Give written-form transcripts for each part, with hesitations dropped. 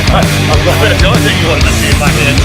I'm glad that's the only thing you wanted to see in my head.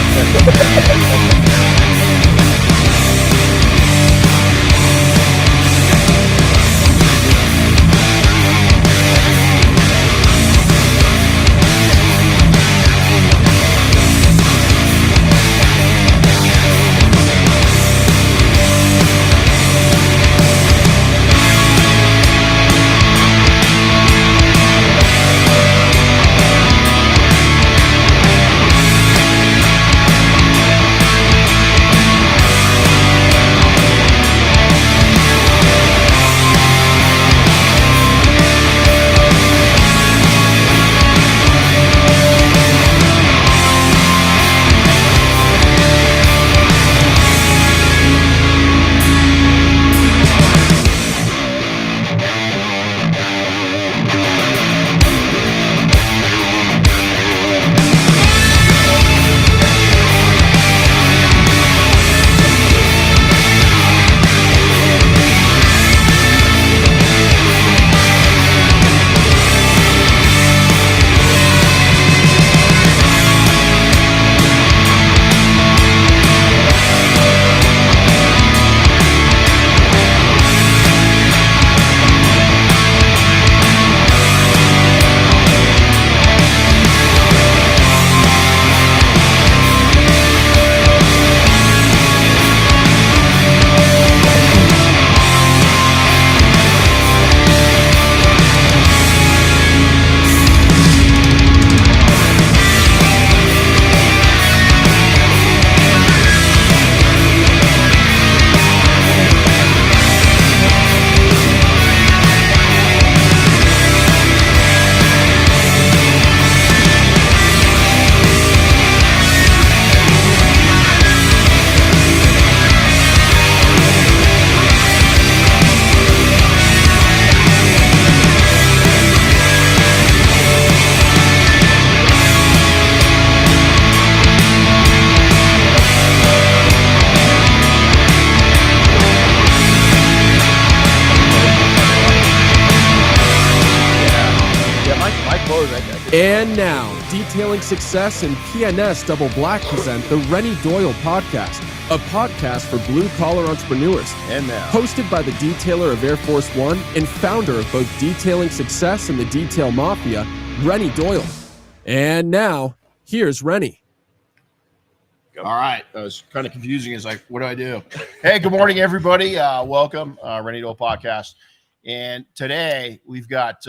And now, Detailing Success and PNS Double Black present the Renny Doyle Podcast, a podcast for blue-collar entrepreneurs. And now, hosted by the detailer of Air Force One and founder of both Detailing Success and the Detail Mafia, Renny Doyle. And now, here's Renny. All right. That was kind of confusing. It's like, what do I do? Hey, good morning, everybody. Welcome, Renny Doyle Podcast. And today we've got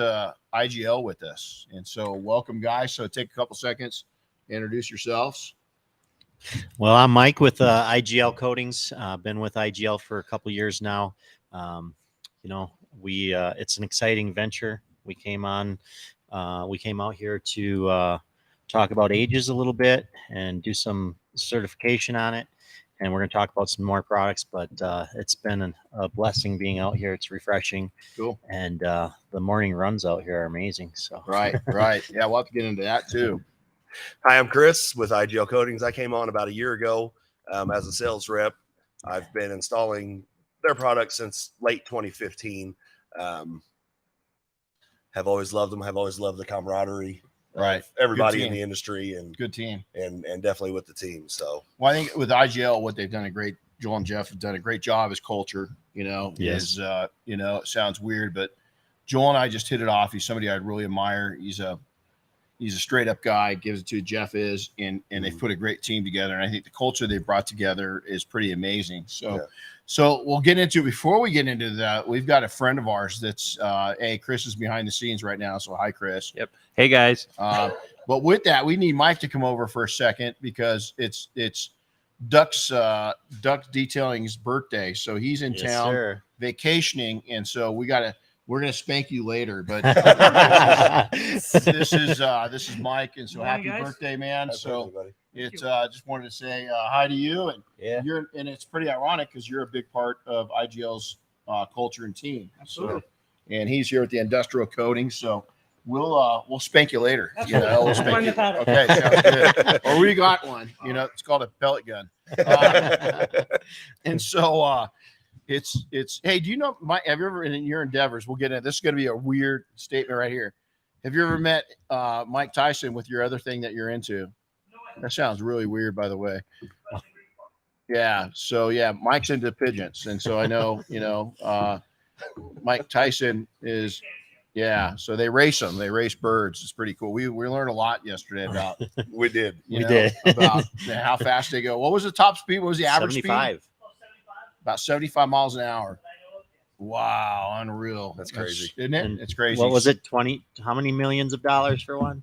IGL with us. And so welcome, guys. So take a couple seconds, introduce yourselves. Well, I'm Mike with IGL Coatings. Been with IGL for a couple years now. It's an exciting venture. We came out here to talk about Agez a little bit and do some certification on it. And we're going to talk about some more products, but it's been a blessing being out here. It's refreshing. Cool. And the morning runs out here are amazing. So Right. Yeah, we'll have to get into that too. Hi, I'm Chris with IGL Coatings. I came on about a year ago as a sales rep. I've been installing their products since late 2015. Have always loved them. Have always loved the camaraderie. Right. Everybody in the industry and good team and definitely with the team. So, well, I think with IGL, what they've done Joel and Jeff have done a great job is culture, Yes. It sounds weird, but Joel and I just hit it off. He's somebody I really admire. He's a straight up guy, gives it to Jeff is, and they've put a great team together. And I think the culture they've brought together is pretty amazing. So we'll get into, before we get into that, we've got a friend of ours that's, Chris is behind the scenes right now. So hi, Chris. Yep. Hey guys. But with that, we need Mike to come over for a second because it's Duck's Detailing's birthday. So he's in town vacationing. And so we're going to spank you later, but this is Mike. And so happy birthday, man. It's just wanted to say hi to you, and and it's pretty ironic because you're a big part of IGL's culture and team. Absolutely. So, and he's here at the industrial coating. So we'll spank you later. We'll spank you. Okay, sounds good. Or we got one. It's called a pellet gun. And so it's. Hey, do you know have you ever in your endeavors? We'll get into this. Is going to be a weird statement right here. Have you ever met Mike Tyson with your other thing that you're into? That sounds really weird, by the way. Yeah. So yeah, Mike's into pigeons, and so I know, Mike Tyson is. Yeah. So they race them. They race birds. It's pretty cool. We learned a lot yesterday about. We did. We did. About how fast they go. What was the top speed? What was the average 75. speed? About 75 miles an hour. Wow, unreal. That's crazy. Isn't it? And It's crazy. What was it? 20? How many millions of dollars for one?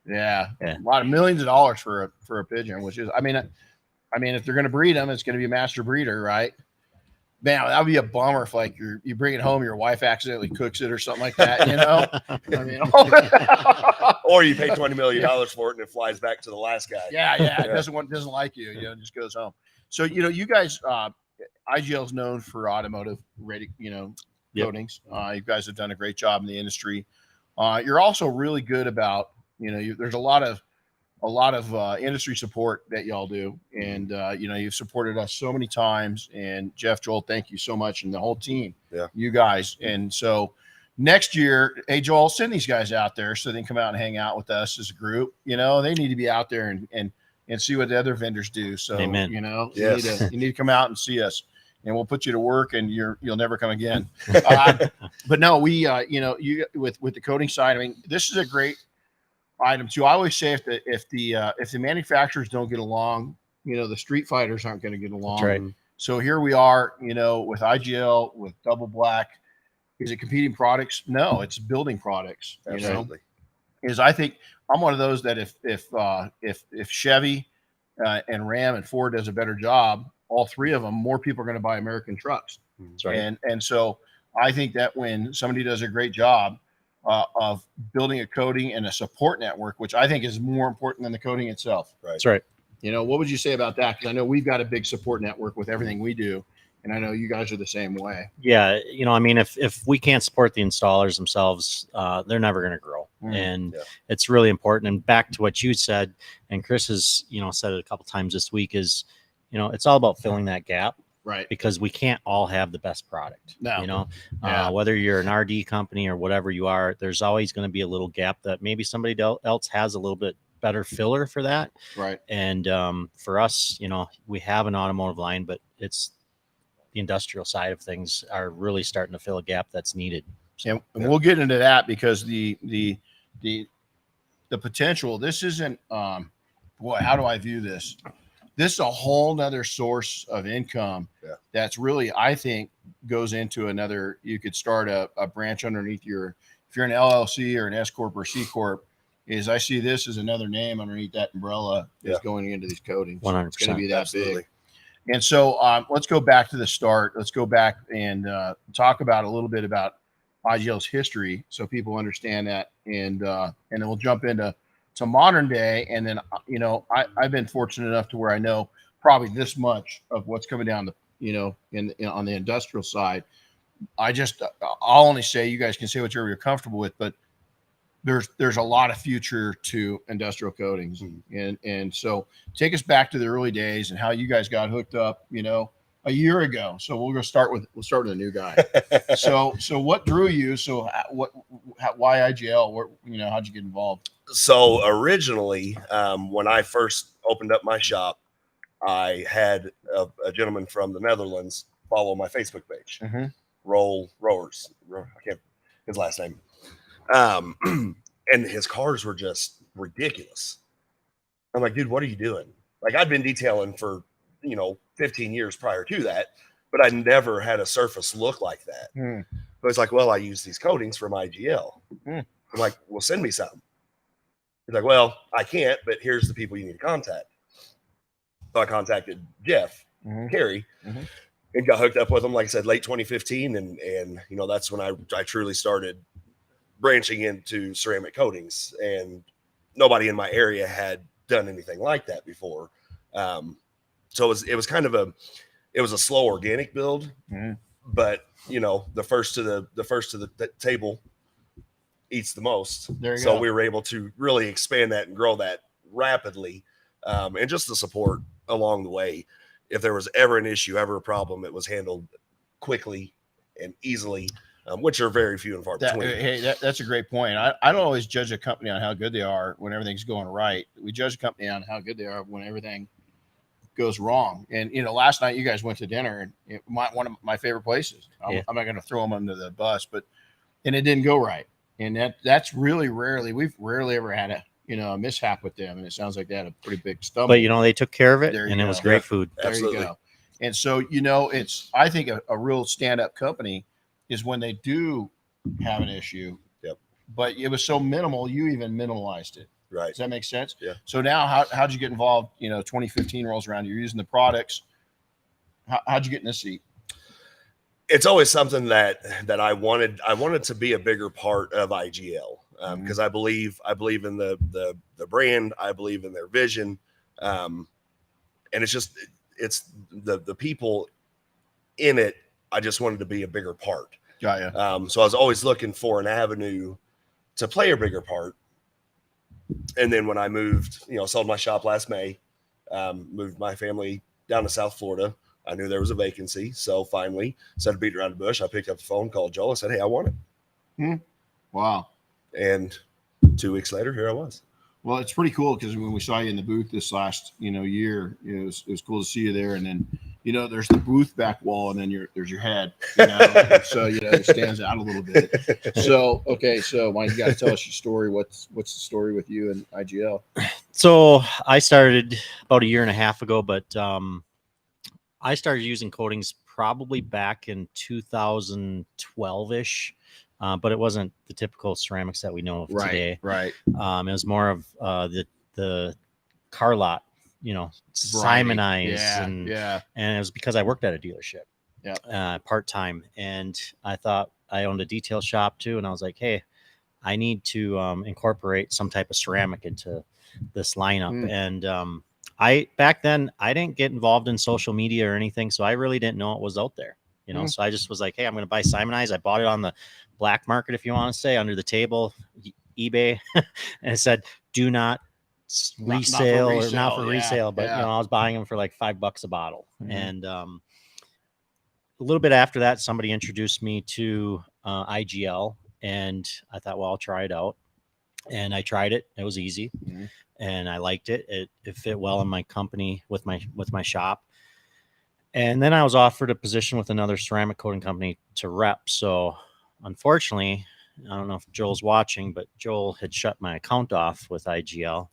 Yeah. Yeah. A lot of millions of dollars for a pigeon, which is, I mean, if they're going to breed them, it's going to be a master breeder, right? Man, that would be a bummer if like you bring it home, your wife accidentally cooks it or something like that, you know? I mean, Or you pay $20 million for it and it flies back to the last guy. yeah. It doesn't like you, just goes home. So, you guys, IGL is known for automotive ready, Yep. coatings. You guys have done a great job in the industry. You're also really good about, there's a lot of industry support that y'all do. And, you've supported us so many times. And Jeff, Joel, thank you so much. And the whole team, you guys. And so next year, hey, Joel, send these guys out there so they can come out and hang out with us as a group. They need to be out there and see what the other vendors do. So, Amen. Yes. you need to come out and see us. And we'll put you to work, and you'll never come again. But no, we, you with the coating side. I mean, this is a great item too. I always say if the manufacturers don't get along, the street fighters aren't going to get along. That's right. So here we are, with IGL, with Double Black. Is it competing products? No, it's building products. Absolutely. Is I think I'm one of those that if Chevy and Ram and Ford does a better job, all three of them, more people are going to buy American trucks. That's right. And so I think that when somebody does a great job of building a coating and a support network, which I think is more important than the coating itself. Right. That's right. What would you say about that? Because I know we've got a big support network with everything we do, and I know you guys are the same way. Yeah. I mean, if we can't support the installers themselves, they're never going to grow. And it's really important. And back to what you said, and Chris has, said it a couple times this week is, it's all about filling that gap. Right. Because we can't all have the best product. No. Whether you're an RD company or whatever you are, there's always going to be a little gap that maybe somebody else has a little bit better filler for that. Right. And for us, we have an automotive line, but it's the industrial side of things are really starting to fill a gap that's needed. And we'll get into that because the potential, this isn't, boy, how do I view this? This is a whole nother source of income that's really, I think, goes into another. You could start a branch underneath if you're an LLC or an S Corp or C Corp. Is I see this as another name underneath that umbrella is going into these coatings. 100%. It's going to be that Absolutely. big. And so let's go back to the start. Let's go back and talk about a little bit about IGL's history so people understand that. And then we'll jump into modern day. And then, I've been fortunate enough to where I know probably this much of what's coming down on the industrial side. I'll only say, you guys can say whatever you're comfortable with, but there's a lot of future to industrial coatings. And so take us back to the early days and how you guys got hooked up, a year ago. So we'll start with a new guy. So what drew you? So why IGL? How'd you get involved? So originally, when I first opened up my shop, I had a gentleman from the Netherlands follow my Facebook page, Rowers. I can't his last name. And his cars were just ridiculous. I'm like, dude, what are you doing? Like, I'd been detailing for 15 years prior to that, but I never had a surface look like that. So it's like, well, I use these coatings from IGL. I'm like, well, send me some. He's like, well, I can't, but here's the people you need to contact. So I contacted Jeff Carey and got hooked up with him, like I said, late 2015. And that's when I truly started branching into ceramic coatings, and nobody in my area had done anything like that before. So it was kind of a slow organic build, but the first to the table eats the most. So we were able to really expand that and grow that rapidly. And just the support along the way. If there was ever an issue, ever a problem, it was handled quickly and easily. which are very few and far between. That's a great point. I don't always judge a company on how good they are when everything's going right. We judge a company on how good they are when everything goes wrong. And last night you guys went to dinner, and one of my favorite places. I'm not going to throw them under the bus, and it didn't go right. And that's really we've rarely ever had a mishap with them. And it sounds like they had a pretty big stumble. But they took care of it, and it was great food. Absolutely. There you go. And so it's I think a real stand-up company is when they do have an issue. Yep. But it was so minimal, you even minimalized it. Right. Does that make sense? Yeah. So now how'd you get involved? 2015 rolls around, you're using the products. How'd you get in this seat? It's always something that I wanted to be a bigger part of IGL, because I believe in the brand. I believe in their vision. And it's the people in it. I just wanted to be a bigger part. Got ya. So I was always looking for an avenue to play a bigger part. And then when I moved, sold my shop last May, moved my family down to South Florida. I knew there was a vacancy. So finally, instead of beating around the bush, I picked up the phone, called Joel, and said, "Hey, I want it." Wow. And 2 weeks later, here I was. Well, it's pretty cool because when we saw you in the booth this last, year, it was cool to see you there. And then, there's the booth back wall, and then there's your head, so it stands out a little bit. So okay, so Mike, you got to tell us your story. What's the story with you and IGL? So I started about a year and a half ago, but I started using coatings probably back in 2012-ish. But it wasn't the typical ceramics that we know of today. Right. It was more of the Karlen, Simonized, and it was because I worked at a dealership, part time, and I thought I owned a detail shop too, and I was like, hey, I need to incorporate some type of ceramic into this lineup, and back then I didn't get involved in social media or anything, so I really didn't know what was out there. So I just was like, hey, I'm going to buy Simonized. I bought it on the black market, if you want to say, under the table, eBay, and it said, do not resale, or not for resale. But, I was buying them for like $5 a bottle. And a little bit after that, somebody introduced me to IGL, and I thought, well, I'll try it out. And I tried it. It was easy, and I liked it. It fit well in my company with my shop. And then I was offered a position with another ceramic coating company to rep. So unfortunately, I don't know if Joel's watching, but Joel had shut my account off with IGL,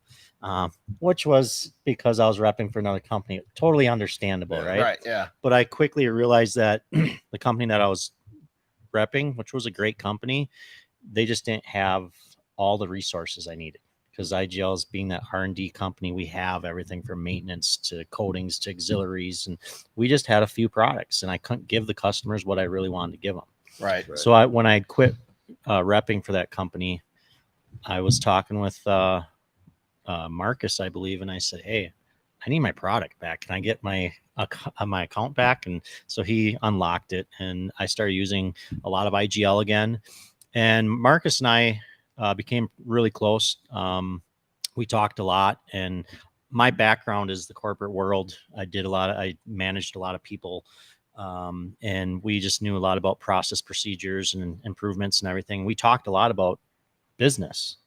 which was because I was repping for another company. Totally understandable, right? Right, yeah. But I quickly realized that the company that I was repping, which was a great company, they just didn't have all the resources I needed. Because IGL's being that R&D company, we have everything from maintenance to coatings to auxiliaries, and we just had a few products, and I couldn't give the customers what I really wanted to give them. Right. So when I quit repping for that company, I was talking with Marcus, I believe, and I said, "Hey, I need my product back. Can I get my account back?" And so he unlocked it, and I started using a lot of IGL again. And Marcus and I became really close. We talked a lot, and my background is the corporate world. I managed a lot of people, and we just knew a lot about process procedures and improvements and everything. We talked a lot about business,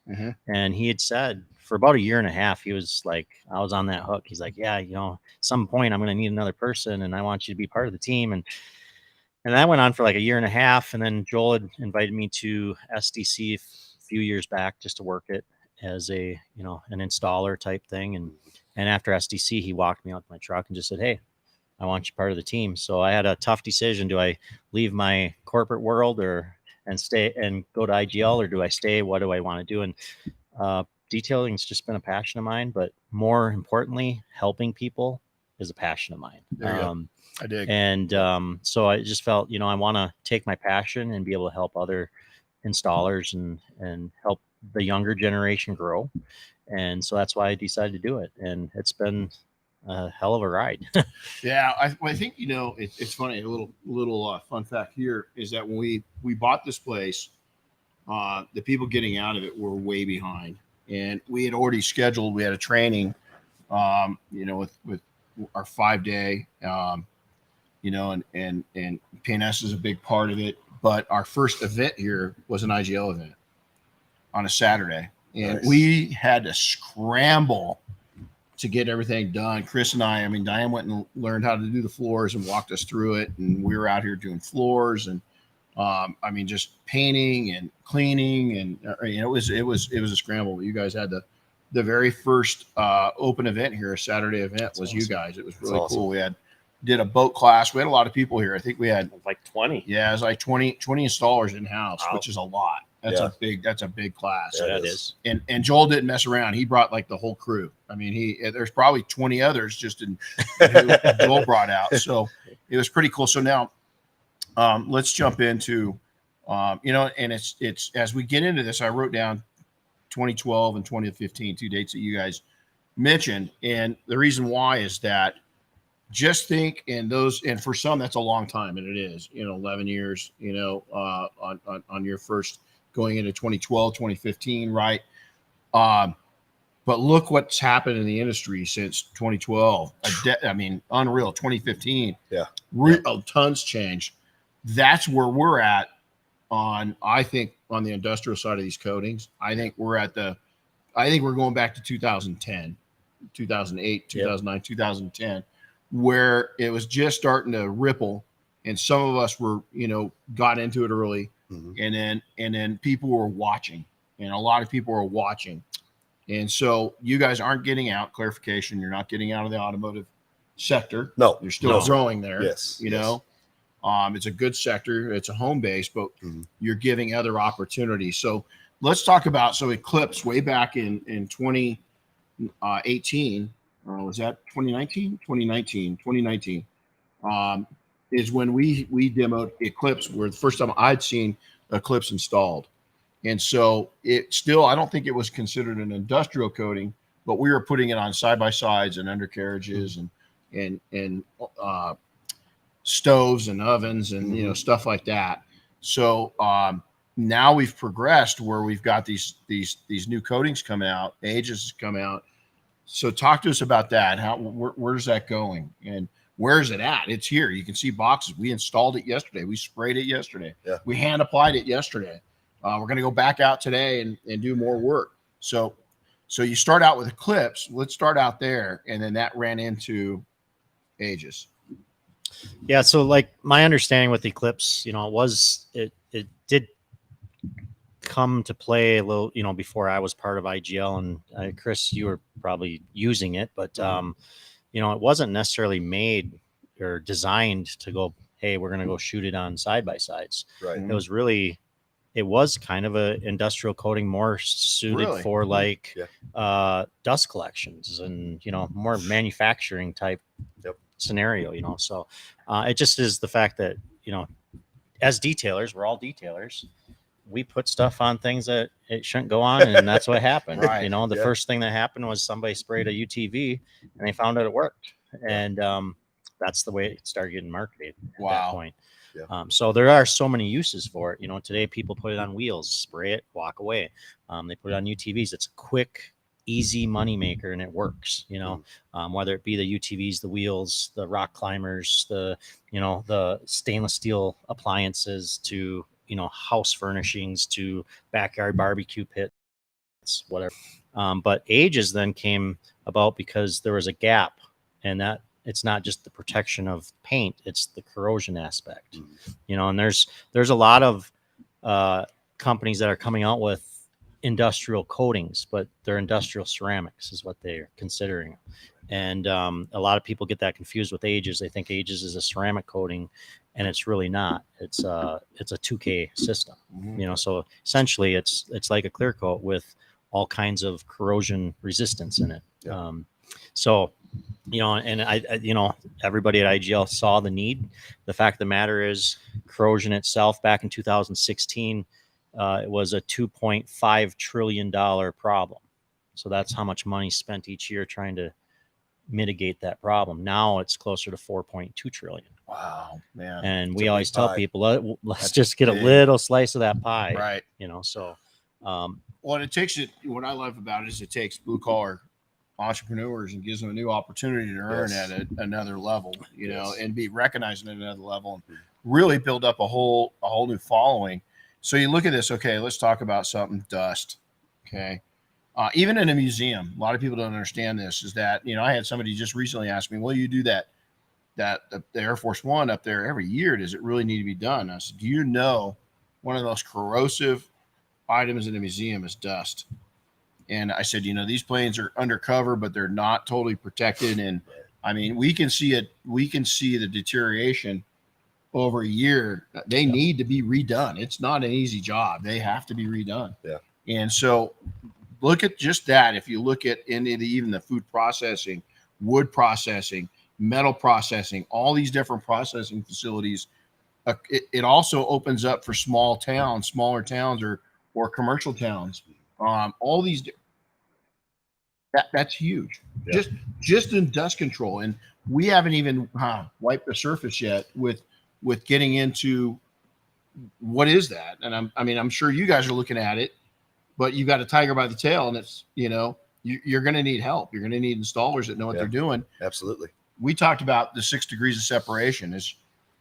and he had said for about a year and a half, he was like, I was on that hook. He's like, yeah, at some point I'm going to need another person, and I want you to be part of the team. And that went on for like a year and a half. And then Joel had invited me to SDC a few years back just to work it as an installer type thing. And after SDC, he walked me out to my truck and just said, "Hey, I want you part of the team." So I had a tough decision. Do I leave my corporate world and stay and go to IGL, or do I stay? What do I want to do? And detailing has just been a passion of mine, but more importantly, helping people is a passion of mine. I dig. And so I just felt, I want to take my passion and be able to help other installers and help the younger generation grow. And so that's why I decided to do it. And it's been a hell of a ride. Yeah. I think, it's funny. A little fun fact here is that when we bought this place, the people getting out of it were way behind, and we had already scheduled, we had a training, with our 5-day, and PNS is a big part of it. but our first event here was an IGL event on a Saturday, and Nice. we had to scramble to get everything done. Chris and I mean, Diane went and learned how to do the floors and walked us through it, and we were out here doing floors and I mean, just painting and cleaning, and you know, it was a scramble. You guys had the very first open event here, a Saturday event. That's was awesome. You guys. It was That's really awesome. cool. We did a boat class. We had a lot of people here. I think we had Like 20. it was like 20 installers in house, Wow. which is a lot. That's a big class. Yeah, that it is. And Joel didn't mess around. He brought like the whole crew. I mean, there's probably 20 others just in who Joel brought out. So it was pretty cool. So now let's jump into you know, and it's as we get into this, I wrote down 2012 and 2015, 2 dates that you guys mentioned. And the reason why is that just think in those, and for some that's a long time, and it is, you know, 11 years, you know, on your first going into 2012, 2015, right? But look what's happened in the industry since 2012. I mean, unreal. 2015, tons changed. That's where we're at I think on the industrial side of these coatings. I think we're going back to 2010, 2008, 2009, 2010, where it was just starting to ripple, and some of us were, you know, got into it early, and then people were watching, and a lot of people were watching. And so you guys aren't getting out, clarification, you're not getting out of the automotive sector. No, You're still growing there. Yes. You know, it's a good sector. It's a home base, but you're giving other opportunities. So let's talk about, Eclipse way back in 2018, was that 2019? 2019 is when we demoed Eclipse, where the first time I'd seen Eclipse installed. And so it still, I don't think it was considered an industrial coating, but we were putting it on side-by-sides and undercarriages and stoves and ovens and, you know, stuff like that. So now we've progressed where we've got these new coatings coming out. Agez has come out. So talk to us about that. Where's that going, and where is it at? It's here. You can see boxes. We installed it yesterday. We sprayed it yesterday. Yeah. We hand applied it yesterday. We're going to go back out today and do more work. So you start out with Eclipse. Let's start out there, and then that ran into Agez. Yeah, so like my understanding with Eclipse, you know, it did come to play a little, you know, before I was part of IGL, and Chris, you were probably using it, but you know, it wasn't necessarily made or designed to go, hey, we're going to go shoot it on side-by-sides. Right. It was kind of a industrial coating, more suited for like dust collections and, you know, more manufacturing type scenario, you know. So it just is the fact that, you know, as detailers, we're all detailers. We put stuff on things that it shouldn't go on, and that's what happened. Right. You know, the first thing that happened was somebody sprayed a UTV and they found out it worked. And that's the way it started getting marketed at that point. Yeah. So there are so many uses for it. You know, today people put it on wheels, spray it, walk away. They put it on UTVs. It's a quick, easy money maker, and it works. You know, whether it be the UTVs, the wheels, the rock climbers, the stainless steel appliances, to, you know, house furnishings, to backyard barbecue pits, whatever. But Agez then came about because there was a gap, and that it's not just the protection of paint, it's the corrosion aspect. You know, and there's a lot of companies that are coming out with industrial coatings, but they're industrial ceramics is what they're considering. And a lot of people get that confused with Agez. They think Agez is a ceramic coating, and it's really not. It's a 2K system. You know, so essentially it's like a clear coat with all kinds of corrosion resistance in it. So, you know, and I you know, everybody at IGL saw the need. The fact of the matter is, corrosion itself back in 2016, it was a $2.5 trillion problem. So that's how much money spent each year trying to mitigate that problem. Now it's closer to 4.2 trillion. Wow, man. And we always tell people, let's just get a little slice of that pie. Right. You know, so what I love about it is it takes blue collar entrepreneurs and gives them a new opportunity to earn at another level, you know, and be recognized at another level. And really build up a whole new following. So you look at this. Okay, let's talk about something. Dust. Okay. Even in a museum, a lot of people don't understand this. Is that I had somebody just recently ask me, "Well, you do that the Air Force One up there every year. Does it really need to be done?" I said, "Do you know one of the most corrosive items in a museum is dust?" And I said, these planes are undercover, but they're not totally protected. And I mean, we can see it. We can see the deterioration over a year. They need to be redone. It's not an easy job. They have to be redone. Yeah. And so look at just that. If you look at even the food processing, wood processing, metal processing, all these different processing facilities, it also opens up for smaller towns or commercial towns. All these that's huge. Yeah. Just in dust control, and we haven't even wiped the surface yet with getting into what is that. And I'm sure you guys are looking at it, but you got a tiger by the tail, and it's you're going to need help. You're going to need installers that know what they're doing. Absolutely. We talked about the 6 degrees of separation. Is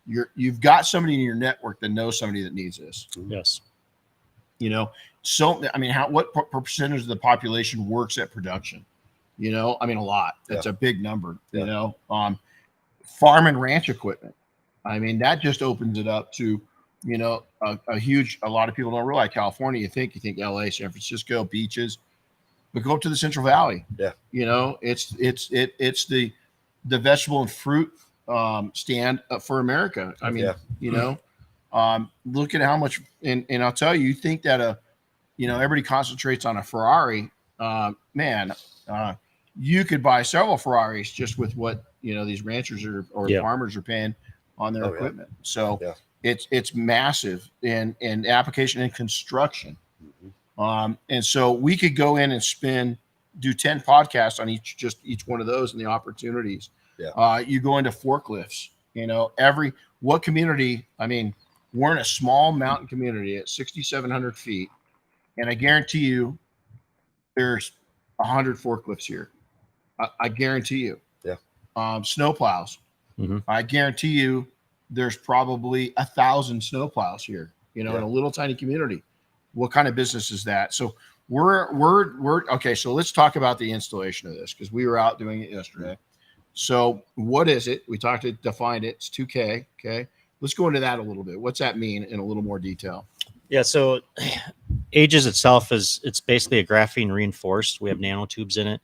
you've got somebody in your network that knows somebody that needs this. Yes. So what percentage of the population works at production? A lot. That's a big number. Farm and ranch equipment. That just opens it up to a huge. A lot of people don't realize California. You think LA, San Francisco, beaches, but go up to the Central Valley. Yeah. It's the vegetable and fruit stand for America. Look at how much, and I'll tell you, you think that everybody concentrates on a Ferrari, you could buy several Ferraris just with what these ranchers or farmers are paying on their equipment. So it's massive in application and construction. And so we could go in and do 10 podcasts on each one of those and the opportunities. You go into forklifts, what community, we're in a small mountain community at 6,700 feet. And I guarantee you there's 100 forklifts here. I guarantee you. Yeah. Snowplows. Mm-hmm. I guarantee you there's probably 1,000 snowplows here, in a little tiny community. What kind of business is that? So we're okay. So let's talk about the installation of this, because we were out doing it yesterday. So what is it? We defined it. It's 2K. Okay. Let's go into that a little bit. What's that mean in a little more detail? Yeah. So Agez itself it's basically a graphene reinforced. We have nanotubes in it,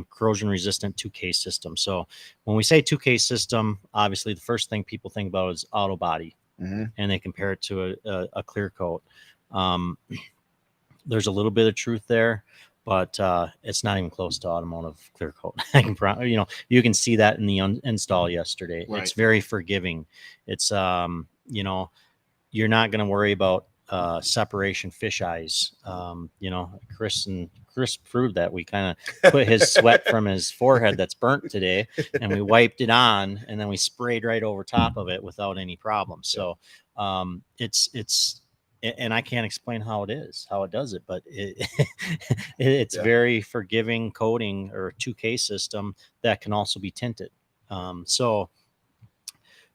corrosion resistant 2K system. So when we say 2K system, obviously the first thing people think about is auto body, and they compare it to a clear coat. There's a little bit of truth there, but it's not even close to automotive clear coat. You can see that in the install yesterday. Right. It's very forgiving. It's you're not going to worry about separation fish eyes. Chris proved that. We kind of put his sweat from his forehead that's burnt today, and we wiped it on, and then we sprayed right over top of it without any problems. So it's and I can't explain how it does it, but it's very forgiving coating or 2K system that can also be tinted. So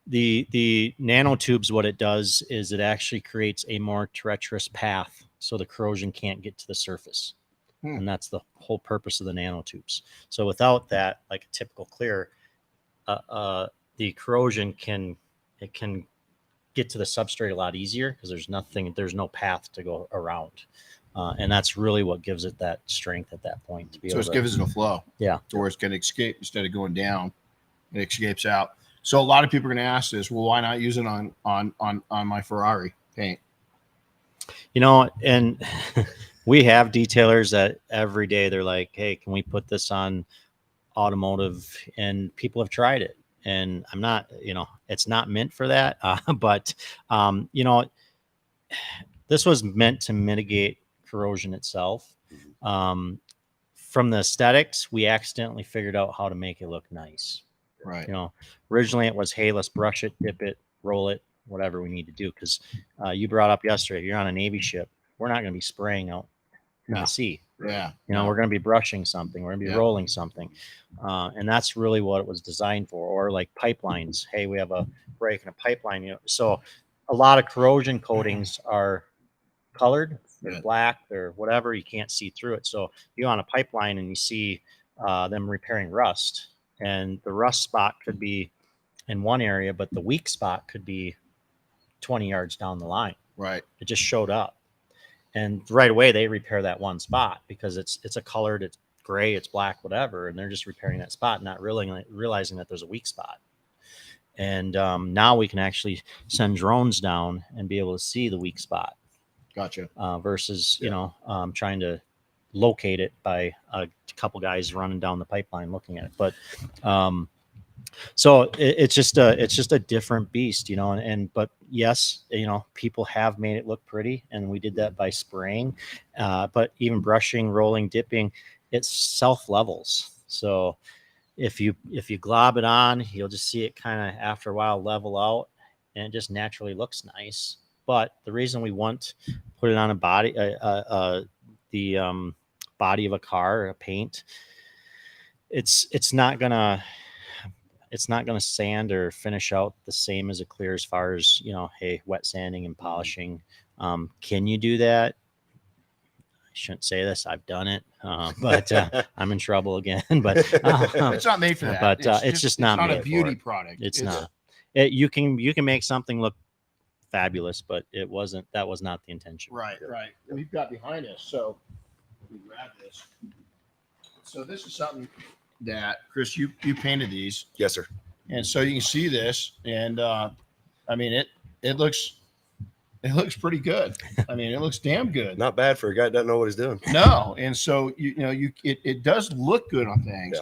the nanotubes, what it does is it actually creates a more treacherous path so the corrosion can't get to the surface. And that's the whole purpose of the nanotubes. So without that, like a typical clear, the corrosion can get to the substrate a lot easier because there's no path to go around. And that's really what gives it that strength at that point. To be able to gives it a flow. Yeah. To where it's going to escape instead of going down, it escapes out. So a lot of people are going to ask this, well, why not use it on my Ferrari paint? And we have detailers that every day they're like, hey, can we put this on automotive? And people have tried it. And I'm not, it's not meant for that. But this was meant to mitigate corrosion itself. From the aesthetics, we accidentally figured out how to make it look nice. Right. Originally it was, hey, let's brush it, dip it, roll it, whatever we need to do. Because you brought up yesterday, if you're on a Navy ship, we're not going to be spraying out in the sea. Yeah. You know, we're going to be brushing something, we're going to be Yeah. rolling something. And that's really what it was designed for. Or like pipelines. Hey, we have a break in a pipeline. You know, so a lot of corrosion coatings are colored, they're Yeah. black, they're whatever, you can't see through it. So you on a pipeline and you see them repairing rust, and the rust spot could be in one area, but the weak spot could be 20 yards down the line. Right. It just showed up, and right away they repair that one spot because it's a colored, it's gray, it's black, whatever, and they're just repairing that spot, not realizing that there's a weak spot. And now we can actually send drones down and be able to see the weak spot. Gotcha. Versus you know trying to locate it by a couple guys running down the pipeline looking at it. But so it's just a different beast, you know. But yes, you know, people have made it look pretty, and we did that by spraying. But even brushing, rolling, dipping, it self levels. So if you glob it on, you'll just see it kind of after a while level out, and it just naturally looks nice. But the reason we want put it on a body, the body of a car, a paint, it's not gonna sand or finish out the same as a clear as far as, you know, hey, wet sanding and polishing. Can you do that? I shouldn't say this. I've done it, but I'm in trouble again. But it's not made for that. But it's just not made a beauty for it. product. It's not. You can make something look fabulous, but it wasn't. That was not the intention. Right. Right. We've got behind us. So we grab this. So this is something that Chris, you painted these. Yes, sir. And so you can see this, and I mean it looks pretty good. I mean, it looks damn good. Not bad for a guy that doesn't know what he's doing. No, and so it does look good on things,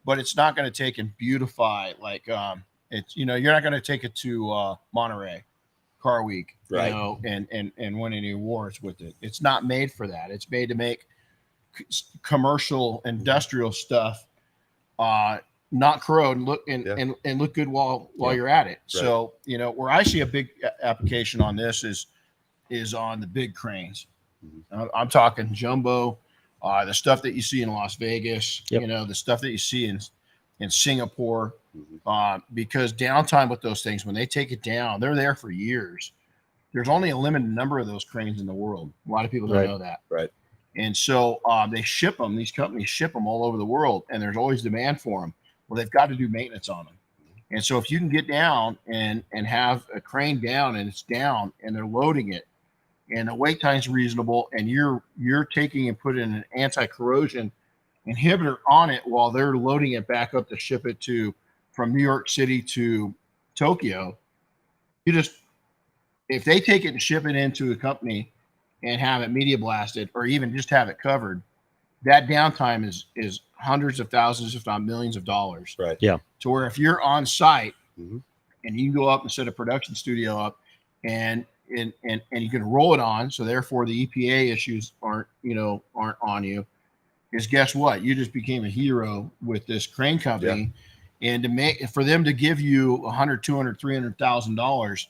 but it's not going to take and beautify like it's, you know, you're not going to take it to Monterey Car Week, right, you know, and win any awards with it. It's not made for that. It's made to make commercial industrial stuff not corrode and look and look good while you're at it. Right. So, you know, where I see a big application on this is on the big cranes. Mm-hmm. I'm talking jumbo, the stuff that you see in Las Vegas, you know, the stuff that you see in Singapore, because downtime with those things, when they take it down, they're there for years. There's only a limited number of those cranes in the world. A lot of people don't know that. Right. And so they ship them, these companies ship them all over the world, and there's always demand for them. Well, they've got to do maintenance on them. And so if you can get down and have a crane down and it's down and they're loading it and the wait time's reasonable, and you're taking and putting an anti-corrosion inhibitor on it while they're loading it back up to ship it from New York City to Tokyo, if they take it and ship it into a company and have it media blasted or even just have it covered, that downtime is hundreds of thousands, if not millions of dollars. Right. Yeah. To where if you're on site and you can go up and set a production studio up and you can roll it on, so therefore the EPA issues aren't on you, is guess what? You just became a hero with this crane company. Yeah. And for them to give you $100,000, $200,000, $300,000,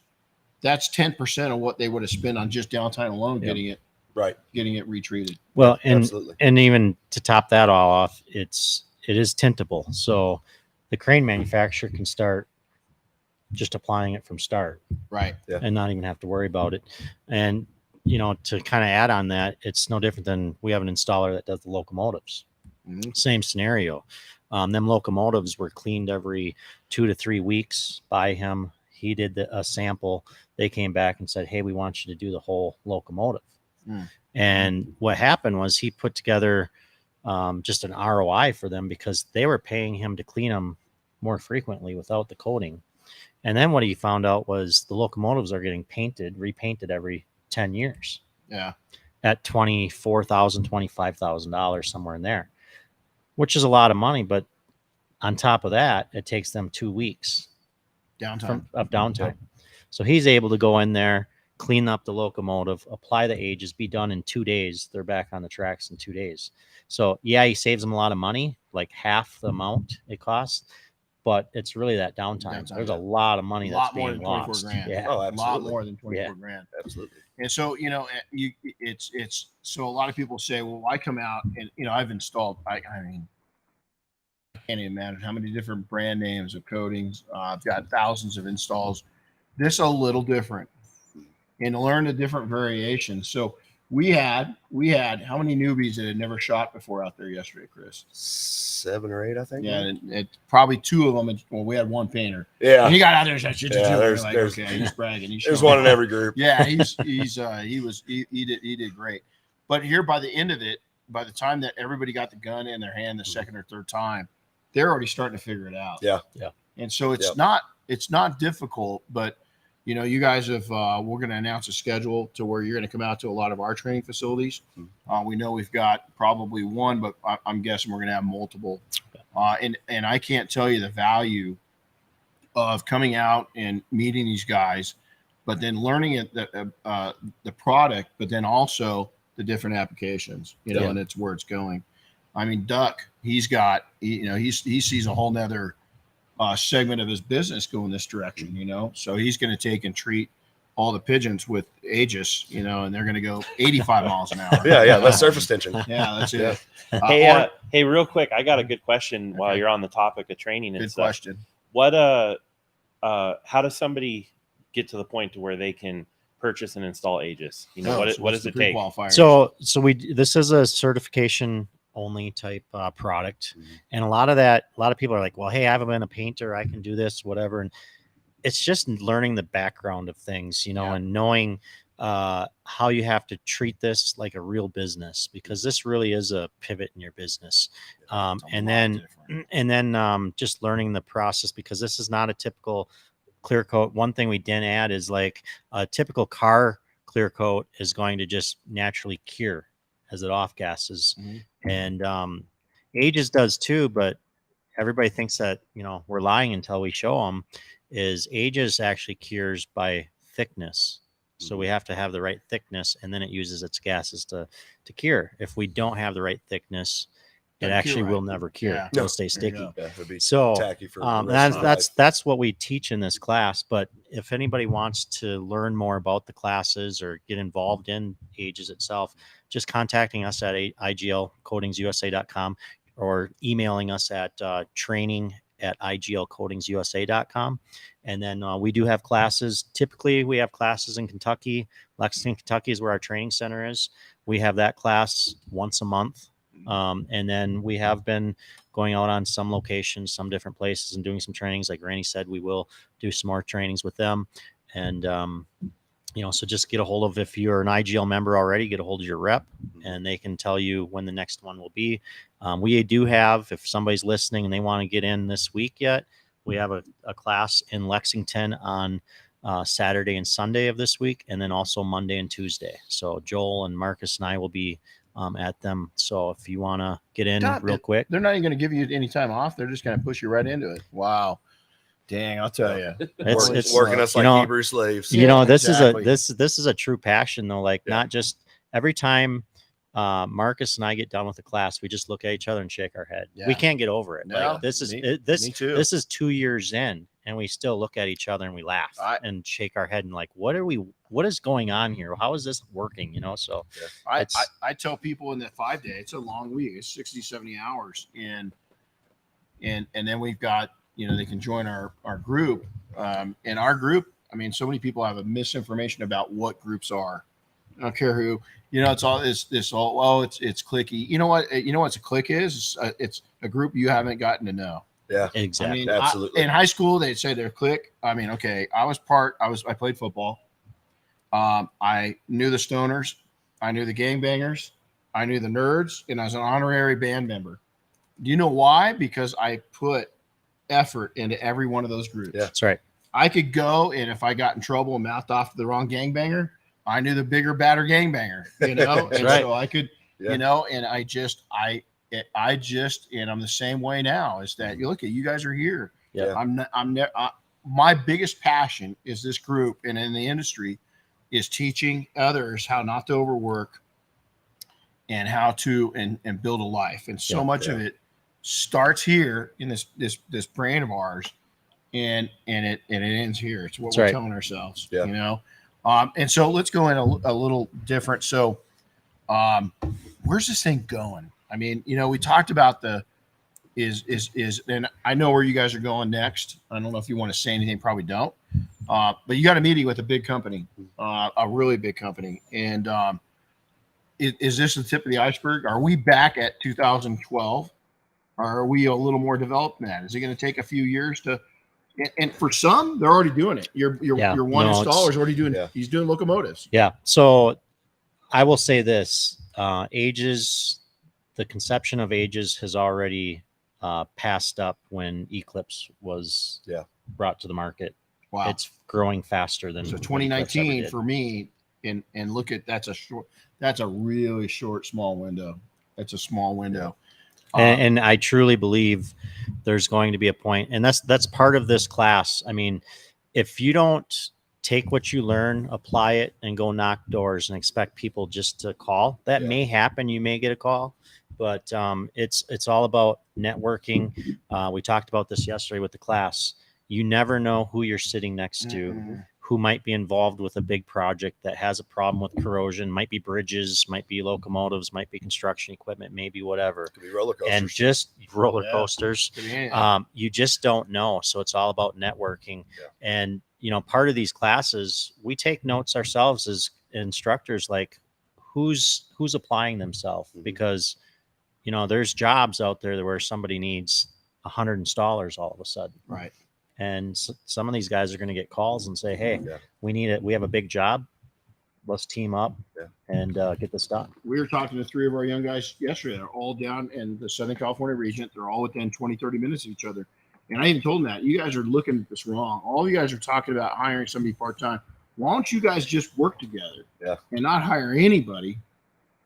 that's 10% of what they would have spent on just downtime alone, getting it retreated. Well, and even to top that all off, it is tintable. So the crane manufacturer can start just applying it from start. Right. Yeah. And not even have to worry about it. And, you know, to kind of add on that, it's no different than we have an installer that does the locomotives. Mm-hmm. Same scenario. Them locomotives were cleaned every 2 to 3 weeks by him. He did a sample. They came back and said, hey, we want you to do the whole locomotive. And what happened was he put together just an ROI for them because they were paying him to clean them more frequently without the coating. And then what he found out was the locomotives are getting repainted every 10 years. Yeah. At $24,000, $25,000, somewhere in there, which is a lot of money. But on top of that, it takes them 2 weeks downtime. Yep. So he's able to go in there, clean up the locomotive, apply the Agez, be done in 2 days. They're back on the tracks in 2 days. So yeah, he saves them a lot of money, like half the amount it costs, but it's really that downtime. There's a lot of money that's being lost. $24,000. Yeah. Oh, a lot more than 24 grand. Absolutely. And so, you know, it's so a lot of people say, well, I come out and I've installed. I mean, I can't even imagine how many different brand names of coatings. I've got thousands of installs. This is a little different, and to learn the different variations. So we had how many newbies that had never shot before out there yesterday, Chris? 7 or 8, I think. Yeah, it probably 2 of them. Well, we had 1 painter. Yeah. And he got out there and said, There's okay, he's bragging. There's one in every group. Yeah, he did great. But here by the end of it, by the time that everybody got the gun in their hand the second or third time, they're already starting to figure it out. Yeah. And so it's not difficult, but you guys have we're going to announce a schedule to where you're going to come out to a lot of our training facilities. We know we've got probably 1, but I'm guessing we're going to have multiple. And I can't tell you the value of coming out and meeting these guys, but then learning the product, but then also the different applications, and it's where it's going. I mean, Duck, he sees a whole nother segment of his business going this direction, so he's going to take and treat all the pigeons with Agez, and they're going to go 85 miles an hour. Yeah, less surface tension. Yeah, that's it. Hey, real quick, I got a good question while you're on the topic of training and Good stuff. question. What how does somebody get to the point to where they can purchase and install Agez? What does it take? So this is a certification only type product. And a lot of people are like, well, hey, I haven't been a painter, I can do this, whatever. And it's just learning the background of things, and knowing how you have to treat this like a real business, because this really is a pivot in your business. And then just learning the process, because this is not a typical clear coat. One thing we didn't add is like a typical car clear coat is going to just naturally cure as it off gases. And Agez does too, but everybody thinks that we're lying until we show them. Is Agez actually cures by thickness, so we have to have the right thickness, and then it uses its gases to cure. If we don't have the right thickness, it actually will never cure. Yeah. It'll stay sticky. Yeah, it'd be So tacky for the rest of life. that's what we teach in this class. But if anybody wants to learn more about the classes or get involved in Agez itself, just contacting us at iglcoatingsusa.com or emailing us at training@iglcoatingsusa.com. And then we do have classes. Typically, we have classes in Kentucky. Lexington, Kentucky is where our training center is. We have that class once a month. And then we have been going out on some locations, some different places, and doing some trainings. Like Renny said, we will do some more trainings with them. And, so just get a hold of, if you're an IGL member already, get a hold of your rep, and they can tell you when the next one will be. We do have, if somebody's listening and they want to get in this week yet, we have a class in Lexington on Saturday and Sunday of this week, and then also Monday and Tuesday. So Joel and Marcus and I will be at them. So if you want to get in real quick, they're not even going to give you any time off. They're just going to push you right into it. Wow. Dang, I'll tell you, it's working us like Hebrew slaves. This exactly. is this is a true passion though. Like not just every time Marcus and I get done with the class, we just look at each other and shake our head. Yeah. We can't get over it. No, Like, this is me too. This is 2 years in, and we still look at each other and we laugh and shake our head and like, what is going on here? How is this working? So I tell people in that 5 day, it's a long week. It's 60, 70 hours. And then we've got, they can join our group. And our group, I mean, so many people have a misinformation about what groups are. I don't care who, it's all it's clicky. You know what's a clique is? It's a group you haven't gotten to know. Yeah, exactly. I mean, absolutely. In high school, they'd say they're clique. I mean, okay, I played football. I knew the stoners, I knew the gangbangers, I knew the nerds, and I was an honorary band member. Do you know why? Because I put effort into every one of those groups. Yeah, that's right. I could go, and if I got in trouble and mouthed off to the wrong gangbanger, I knew the bigger, badder gangbanger, and right. so I could, and I just, and I'm the same way now. Is that you look at you guys are here. Yeah, my biggest passion is this group, and in the industry, is teaching others how not to overwork, and how to and build a life. And so much of it starts here in this brain of ours, and it ends here. It's what we're telling ourselves. And so let's go in a little different. So Where's this thing going? I mean, we talked about and I know where you guys are going next. I don't know if you want to say anything, probably don't. But you got a meeting with a big company, a really big company. And is this the tip of the iceberg? Are we back at 2012? Or are we a little more developed than that? Is it going to take a few years to? And for some, they're already doing it. Your one installer is already doing. Yeah. He's doing locomotives. Yeah. So I will say this: Agez, the conception of Agez has already passed up when Eclipse was brought to the market. Wow, it's growing faster than. So 2019 for me, and look at that's a really short, small window. That's a small window. And I truly believe there's going to be a point, and that's part of this class. I mean, if you don't take what you learn, apply it, and go knock doors and expect people just to call, that may happen. You may get a call, but it's all about networking. We talked about this yesterday with the class. You never know who you're sitting next to, who might be involved with a big project that has a problem with corrosion. Might be bridges, might be locomotives, might be construction equipment, maybe whatever. Could be roller coasters. And just roller coasters. You just don't know. So it's all about networking. And part of these classes, we take notes ourselves as instructors, like who's applying themselves, because there's jobs out there where somebody needs 100 installers all of a sudden. Right. And some of these guys are going to get calls and say, hey, we need it. We have a big job. Let's team up and get this done. We were talking to 3 of our young guys yesterday. They're all down in the Southern California region. They're all within 20, 30 minutes of each other. And I even told them that you guys are looking at this wrong. All you guys are talking about hiring somebody part-time. Why don't you guys just work together and not hire anybody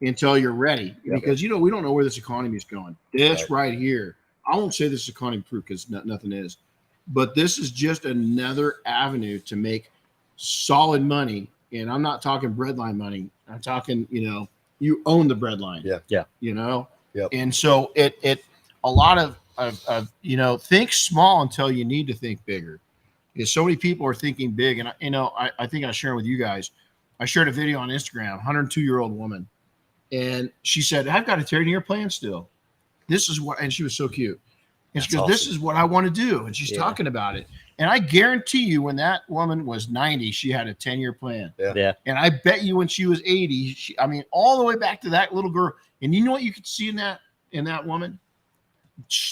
until you're ready? Because, we don't know where this economy is going. This right here, I won't say this is economy proof because nothing is. But this is just another avenue to make solid money. And I'm not talking breadline money. I'm talking, you own the breadline. And so it a lot of think small until you need to think bigger. Because so many people are thinking big. And, I think I was sharing with you guys. I shared a video on Instagram, 102-year-old woman. And she said, I've got a 10-year plan still. This is what, and she was so cute. And she goes, this is what I want to do. And she's talking about it. And I guarantee you when that woman was 90, she had a 10-year plan. And I bet you when she was 80, all the way back to that little girl. And you know what you could see in that woman?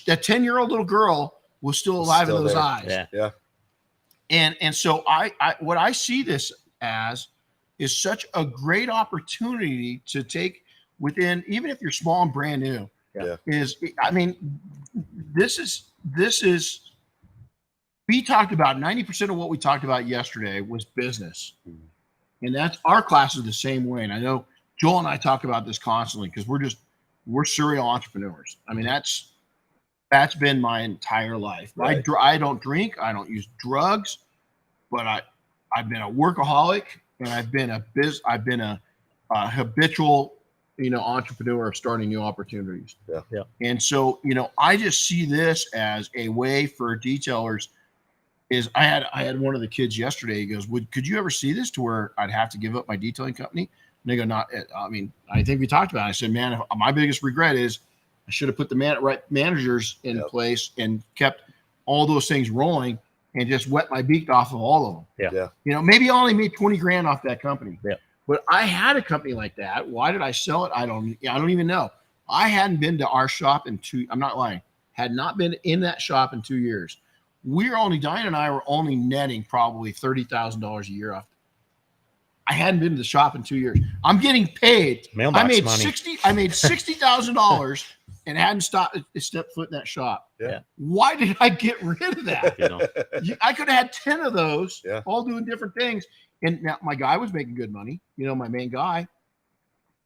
That 10-year-old little girl was still alive in those eyes. And so what I see this as is such a great opportunity to take within, even if you're small and brand new, this is we talked about 90% of what we talked about yesterday was business. And that's our class is the same way. And I know Joel and I talk about this constantly because we're serial entrepreneurs. That's been my entire life. Right. I don't drink, I don't use drugs, but I've been a workaholic and I've been a habitual entrepreneur of starting new opportunities. And so, I just see this as a way for detailers. I had one of the kids yesterday. He goes, could you ever see this to where I'd have to give up my detailing company? And they go, I think we talked about it. I said, man, my biggest regret is I should have put the right managers in place and kept all those things rolling and just wet my beak off of all of them. Maybe I only made 20 grand off that company. But I had a company like that. Why did I sell it? I don't even know. I hadn't been to our shop I'm not lying, had not been in that shop in 2 years. Diane and I were only netting probably $30,000 a year off. I hadn't been to the shop in 2 years. I'm getting paid. Mailbox I made money. $60,000 and hadn't stepped foot in that shop. Why did I get rid of that? I could have had 10 of those, all doing different things. And now my guy was making good money, my main guy,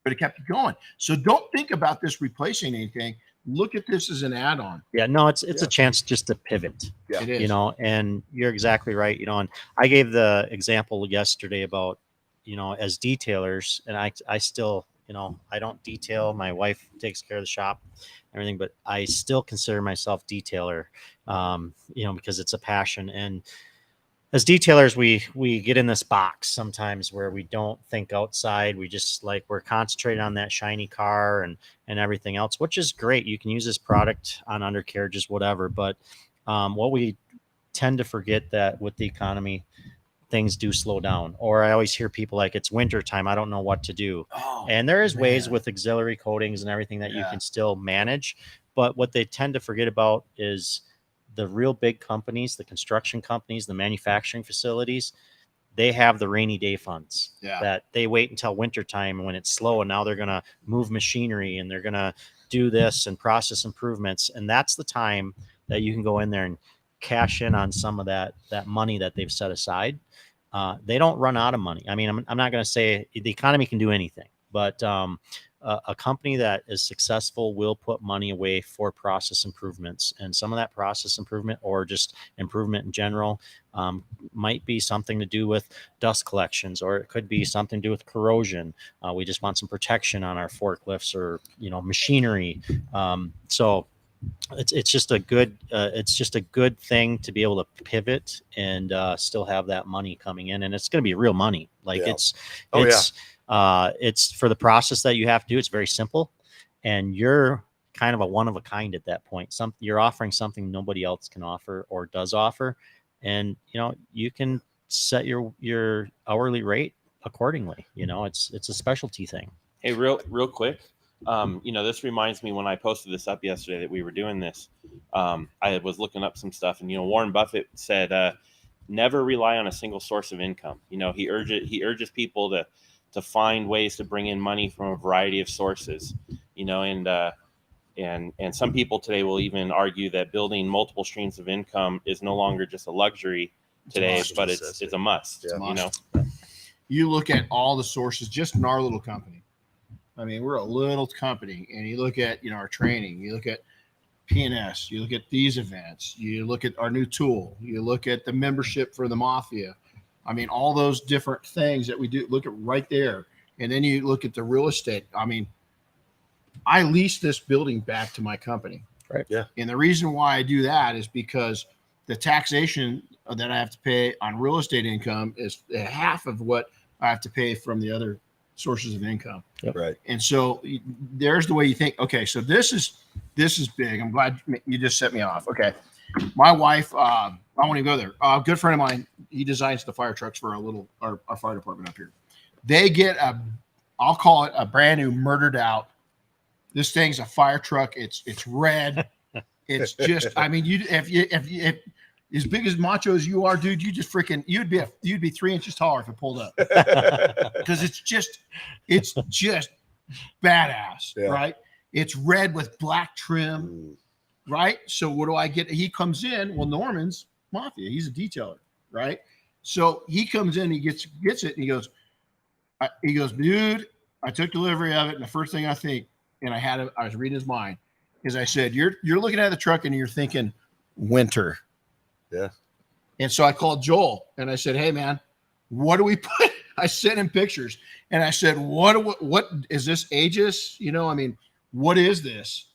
but it kept going. So don't think about this replacing anything. Look at this as an add-on. It's a chance just to pivot. It is. And you're exactly right. And I gave the example yesterday about, as detailers, and I still, I don't detail. My wife takes care of the shop, everything, but I still consider myself detailer, because it's a passion. And as detailers, we get in this box sometimes where we don't think outside. We just we're concentrated on that shiny car and everything else, which is great. You can use this product on undercarriages, whatever. But what we tend to forget that with the economy, things do slow down. Or I always hear people it's winter time, I don't know what to do. And there is ways with auxiliary coatings and everything that you can still manage. But what they tend to forget about is the real big companies, the construction companies, the manufacturing facilities, they have the rainy day funds that they wait until wintertime when it's slow. And now they're going to move machinery and they're going to do this and process improvements. And that's the time that you can go in there and cash in on some of that money that they've set aside. They don't run out of money. I mean, I'm not going to say the economy can do anything, but a company that is successful will put money away for process improvements, and some of that process improvement or just improvement in general might be something to do with dust collections, or it could be something to do with corrosion. We just want some protection on our forklifts or machinery. So it's just a good thing to be able to pivot and still have that money coming in, and it's going to be real money. It's for the process that you have to do. It's very simple, and you're kind of a one of a kind at that point. You're offering something nobody else can offer or does offer, and you can set your hourly rate accordingly. It's a specialty thing. Hey, real quick. This reminds me when I posted this up yesterday that we were doing this. I was looking up some stuff, and Warren Buffett said, "Never rely on a single source of income." He urges people to find ways to bring in money from a variety of sources. And some people today will even argue that building multiple streams of income is no longer just a luxury today, but it's a must. Yeah. You look at all the sources just in our little company. I mean, we're a little company, and you look at our training, you look at P&S, you look at these events, you look at our new tool, you look at the membership for the Mafia. I mean, all those different things that we do, look at right there. And then you look at the real estate. I mean, I lease this building back to my company. Right. Yeah. And the reason why I do that is because the taxation that I have to pay on real estate income is half of what I have to pay from the other sources of income. Yep. Right. And so there's the way you think, okay, so this is big. I'm glad you just set me off. Okay. My wife, I won't even go there. A good friend of mine, he designs the fire trucks for our fire department up here. They get I'll call it a brand new murdered out. This thing's a fire truck. It's red. It's just, I mean, if as big as macho as you are, dude, you just freaking, you'd be 3 inches taller if it pulled up, because it's just badass, right? It's red with black trim, right? So what do I get? He comes in. Well, Norman's Mafia. He's a detailer, right? So he comes in, he gets it, and he goes, dude, I took delivery of it, and the first thing I think, and I was reading his mind, is I said, you're looking at the truck and you're thinking winter. Yeah. And so I called Joel and I said, hey man, what do we put? I sent him pictures and I said, what is this Agez? I mean, what is this?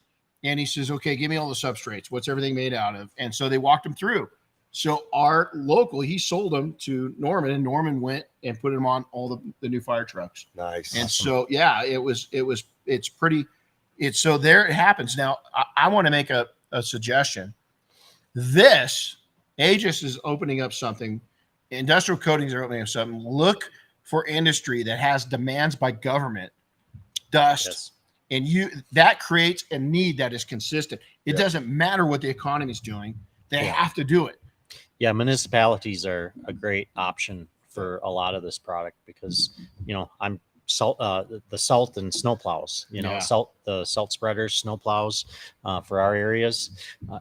And he says, okay, give me all the substrates. What's everything made out of? And so they walked him through. So our local, he sold them to Norman, and Norman went and put them on all the new fire trucks. Nice. And so, yeah, so there it happens. Now I want to make a suggestion. This Agez is opening up something. Industrial coatings are opening up something. Look for industry that has demands by government, dust, Yes. and that creates a need that is consistent. It doesn't matter what the economy is doing; they have to do it. Yeah, municipalities are a great option for a lot of this product because I'm the salt and snow plows. The salt spreaders, snow plows for our areas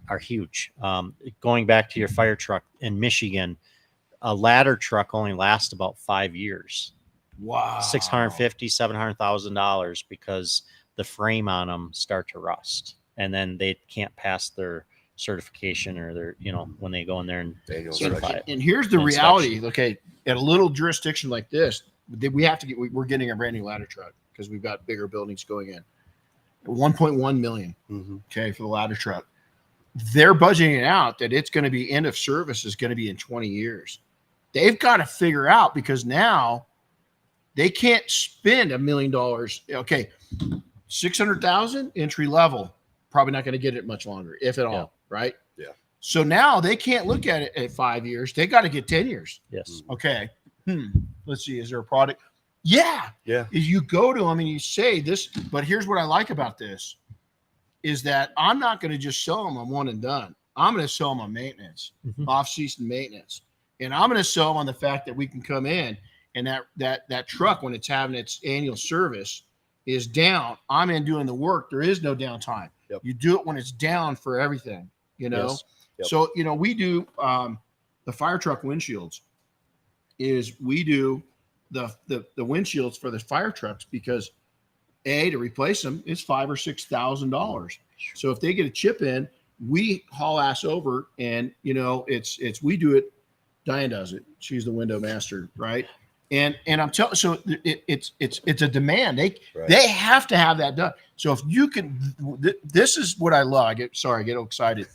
are huge. Going back to your fire truck in Michigan, a ladder truck only lasts about 5 years. Wow. $650,000-$700,000 because the frame on them start to rust, and then they can't pass their certification or their when they go in there and certify it. And here's the reality. Okay, at a little jurisdiction like this, we're getting a brand new ladder truck because we've got bigger buildings going in. 1.1 million. Okay, for the ladder truck. They're budgeting it out that it's going to be end of service is going to be in 20 years. they've got to figure out, because now they can't spend $1 million. Okay, 600,000 entry level, probably not going to get it much longer, if at all, right? Yeah. So now they can't look at it at 5 years. They got to get 10 years. Yes. Okay. Let's see. Is there a product? Yeah. Yeah. Is you go to them and you say this, but here's what I like about this is that I'm not going to just sell them on one and done. I'm going to sell them on maintenance, off-season maintenance. And I'm going to sell them on the fact that we can come in and that truck, when it's having its annual service, is down. I'm in doing the work. There is no downtime. Yep. You do it when it's down for everything, you know? Yes. Yep. So, you know, we do the fire truck windshields is we do the windshields for the fire trucks because to replace them is $5,000 or $6,000. So if they get a chip in, we haul ass over, and you know, it's we do it. Diane does it. She's the window master, right? And I'm telling, so it's a demand. They have to have that done. So if you can, this is what I love. I get excited.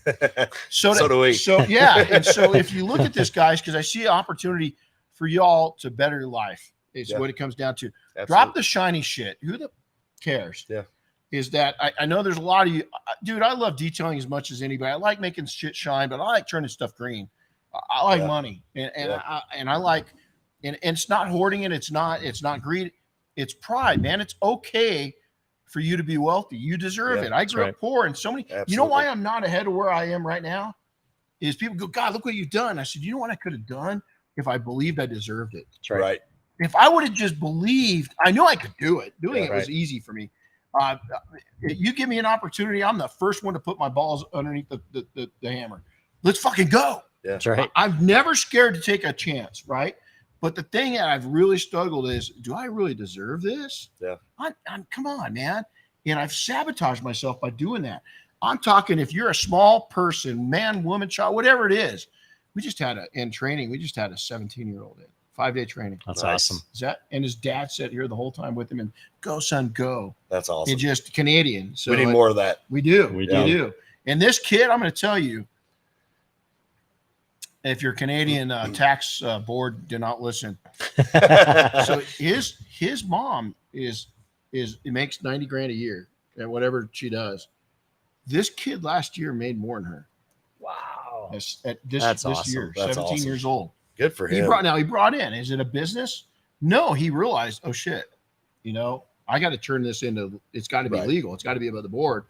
So do we. So yeah, and so if you look at this, guys, because I see an opportunity for y'all to better your life. It's what it comes down to. Absolutely. Drop the shiny shit. Who the cares? Yeah. Is that I know there's a lot of you, dude. I love detailing as much as anybody. I like making shit shine, but I like turning stuff green. I like money, and I like, and it's not hoarding it. It's not greed. It's pride, man. It's okay for you to be wealthy. You deserve it. I grew up poor, and so many. Absolutely. You know why I'm not ahead of where I am right now? Is people go, God, look what you've done. I said, you know what I could have done if I believed I deserved it. That's right. If I would have just believed, I know I could do it. Doing it was easy for me. You give me an opportunity, I'm the first one to put my balls underneath the hammer. Let's fucking go. Yeah. That's right. I'm never scared to take a chance, right? But the thing that I've really struggled is, do I really deserve this? Yeah. I'm come on, man. And I've sabotaged myself by doing that. I'm talking, if you're a small person, man, woman, child, whatever it is, we just had a 17-year-old in 5-day training. That's awesome. And his dad sat here the whole time with him and go, son, go. That's awesome. And just Canadian. So we need more of that. We do. We do. And this kid, I'm going to tell you, if your Canadian tax board did not listen. So his mom makes $90 grand a year at whatever she does. This kid last year made more than her. Wow. This awesome. year, That's 17 awesome. years old. Good for him. He brought in. Is it a business? No, he realized, oh shit, you know, I got to turn this into, it's got to be legal. It's got to be above the board.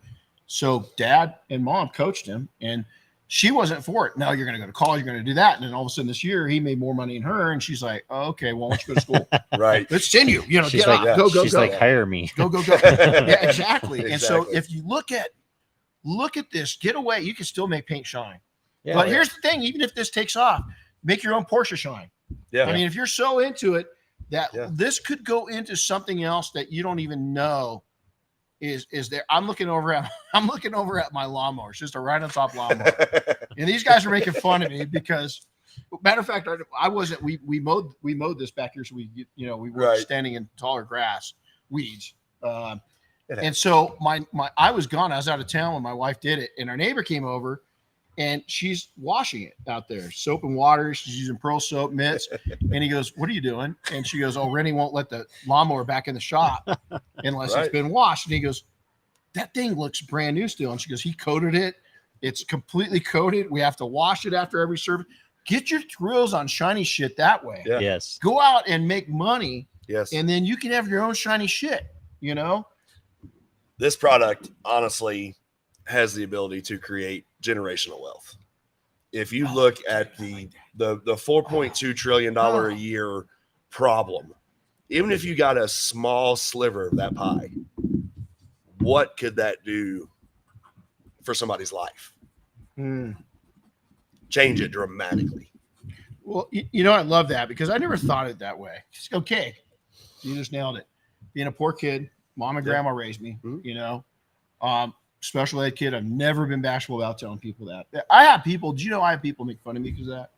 So dad and mom coached him, and she wasn't for it. No, you're going to go to college. You're going to do that. And then all of a sudden this year he made more money than her. And she's like, oh, okay, well, why don't you go to school? Right. Let's send you, She's get like, off, go. She's like, hire me. Go. Yeah, exactly. And so Exactly. if you look at this, get away. You can still make paint shine. Yeah, But here's the thing, even if this takes off, make your own Porsche shine. Yeah. I mean, if you're so into it that this could go into something else that you don't even know is there. I'm looking over at my lawnmower. It's just a right on top lawnmower. And these guys are making fun of me because, matter of fact, I wasn't. We mowed this back here, so we were standing in taller grass, weeds. And so I was gone. I was out of town when my wife did it, and our neighbor came over, and she's washing it out there, soap and water. She's using Pearl soap mitts, and he goes, "What are you doing?" And she goes, "Oh, Renny won't let the lawnmower back in the shop unless it's been washed." And he goes, "That thing looks brand new still." And she goes, "He coated it. It's completely coated. We have to wash it after every service." Get your thrills on shiny shit that way. Yeah. Yes. Go out and make money. Yes. And then you can have your own shiny shit, you know? This product honestly has the ability to create generational wealth. If you look at the $4.2 trillion a year problem, even if you got a small sliver of that pie, what could that do for somebody's life? Change it dramatically. Well, I love that because I never thought it that way. It's okay. You just nailed it. Being a poor kid, mom and grandma raised me, special ed kid. I've never been bashful about telling people that. I have people make fun of me because of that.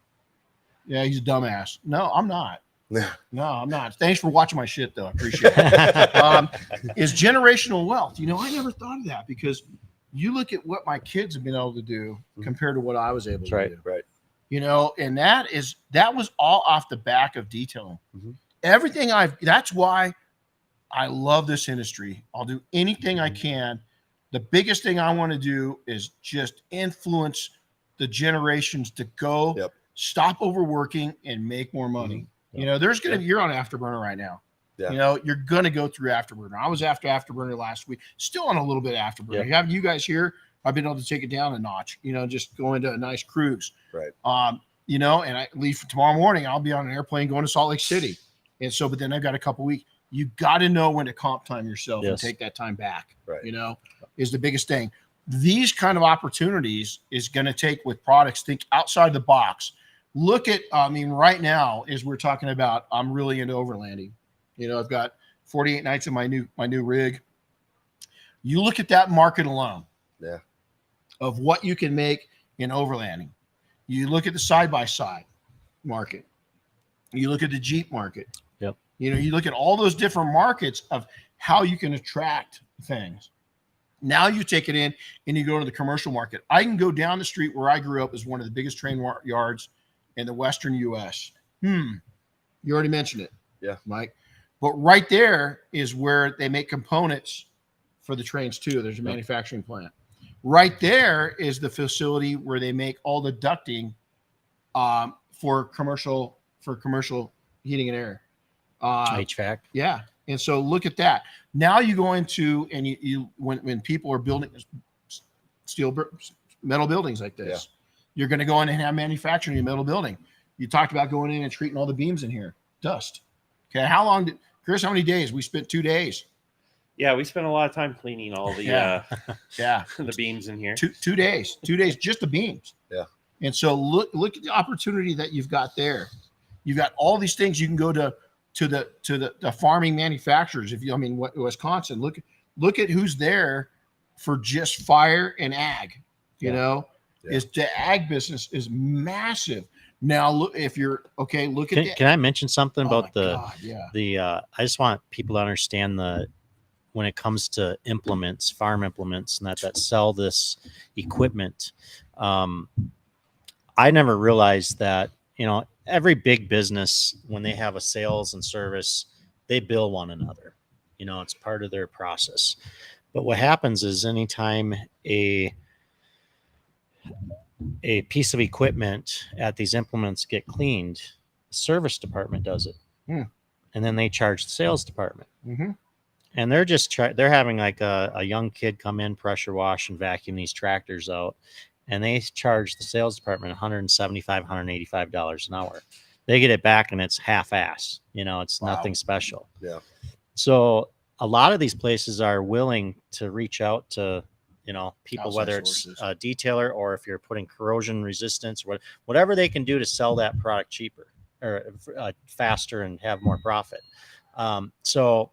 Yeah, he's a dumbass. No, I'm not. No, I'm not. Thanks for watching my shit, though. I appreciate it. Is generational wealth. I never thought of that because you look at what my kids have been able to do compared to what I was able to do. Right. and that was all off the back of detailing. Everything that's why I love this industry. I'll do anything I can. The biggest thing I want to do is just influence the generations to go stop overworking and make more money. There's going to, you're on Afterburner right now. You're going to go through Afterburner. I was after Afterburner last week, still on a little bit of Afterburner. Having you guys here, I've been able to take it down a notch, just go into a nice cruise. Right. And I leave for tomorrow morning. I'll be on an airplane going to Salt Lake City. And so, but then I've got a couple weeks. You got to know when to comp time yourself and take that time back, is the biggest thing. These kind of opportunities is going to take with products, think outside the box. Look at, right now, as we're talking about, I'm really into overlanding. I've got 48 nights in my new rig. You look at that market alone of what you can make in overlanding. You look at the side-by-side market. You look at the Jeep market. You look at all those different markets of how you can attract things. Now you take it in and you go to the commercial market. I can go down the street where I grew up as one of the biggest train yards in the Western U.S. You already mentioned it. Yeah, Mike. But right there is where they make components for the trains too. There's a manufacturing plant. Right there is the facility where they make all the ducting for commercial heating and air. HVAC. Yeah. And so look at that. Now you go into, and you when people are building metal buildings like this, you're going to go in and have manufacturing in a metal building. You talked about going in and treating all the beams in here. Dust. Okay. Chris, how many days? We spent 2 days. Yeah, we spent a lot of time cleaning all the the beams in here. 2 days. 2 days, just the beams. Yeah. And so look at the opportunity that you've got there. You've got all these things you can go to the farming manufacturers. Wisconsin, look at who's there for just fire and ag. Is the ag business is massive. Now look, if you're okay, look at can I mention something about I just want people to understand when it comes to implements, farm implements, and that sell this equipment. I never realized that, every big business, when they have a sales and service, they bill one another. It's part of their process. But what happens is anytime a piece of equipment at these implements get cleaned, the service department does it. And then they charge the sales department. And they're just they're having like a young kid come in, pressure wash and vacuum these tractors out. And they charge the sales department $175, $185 an hour. They get it back and it's half-ass. It's nothing special. Yeah. So a lot of these places are willing to reach out to, people, outside whether sources. It's a detailer or if you're putting corrosion resistance, whatever they can do to sell that product cheaper or faster and have more profit. So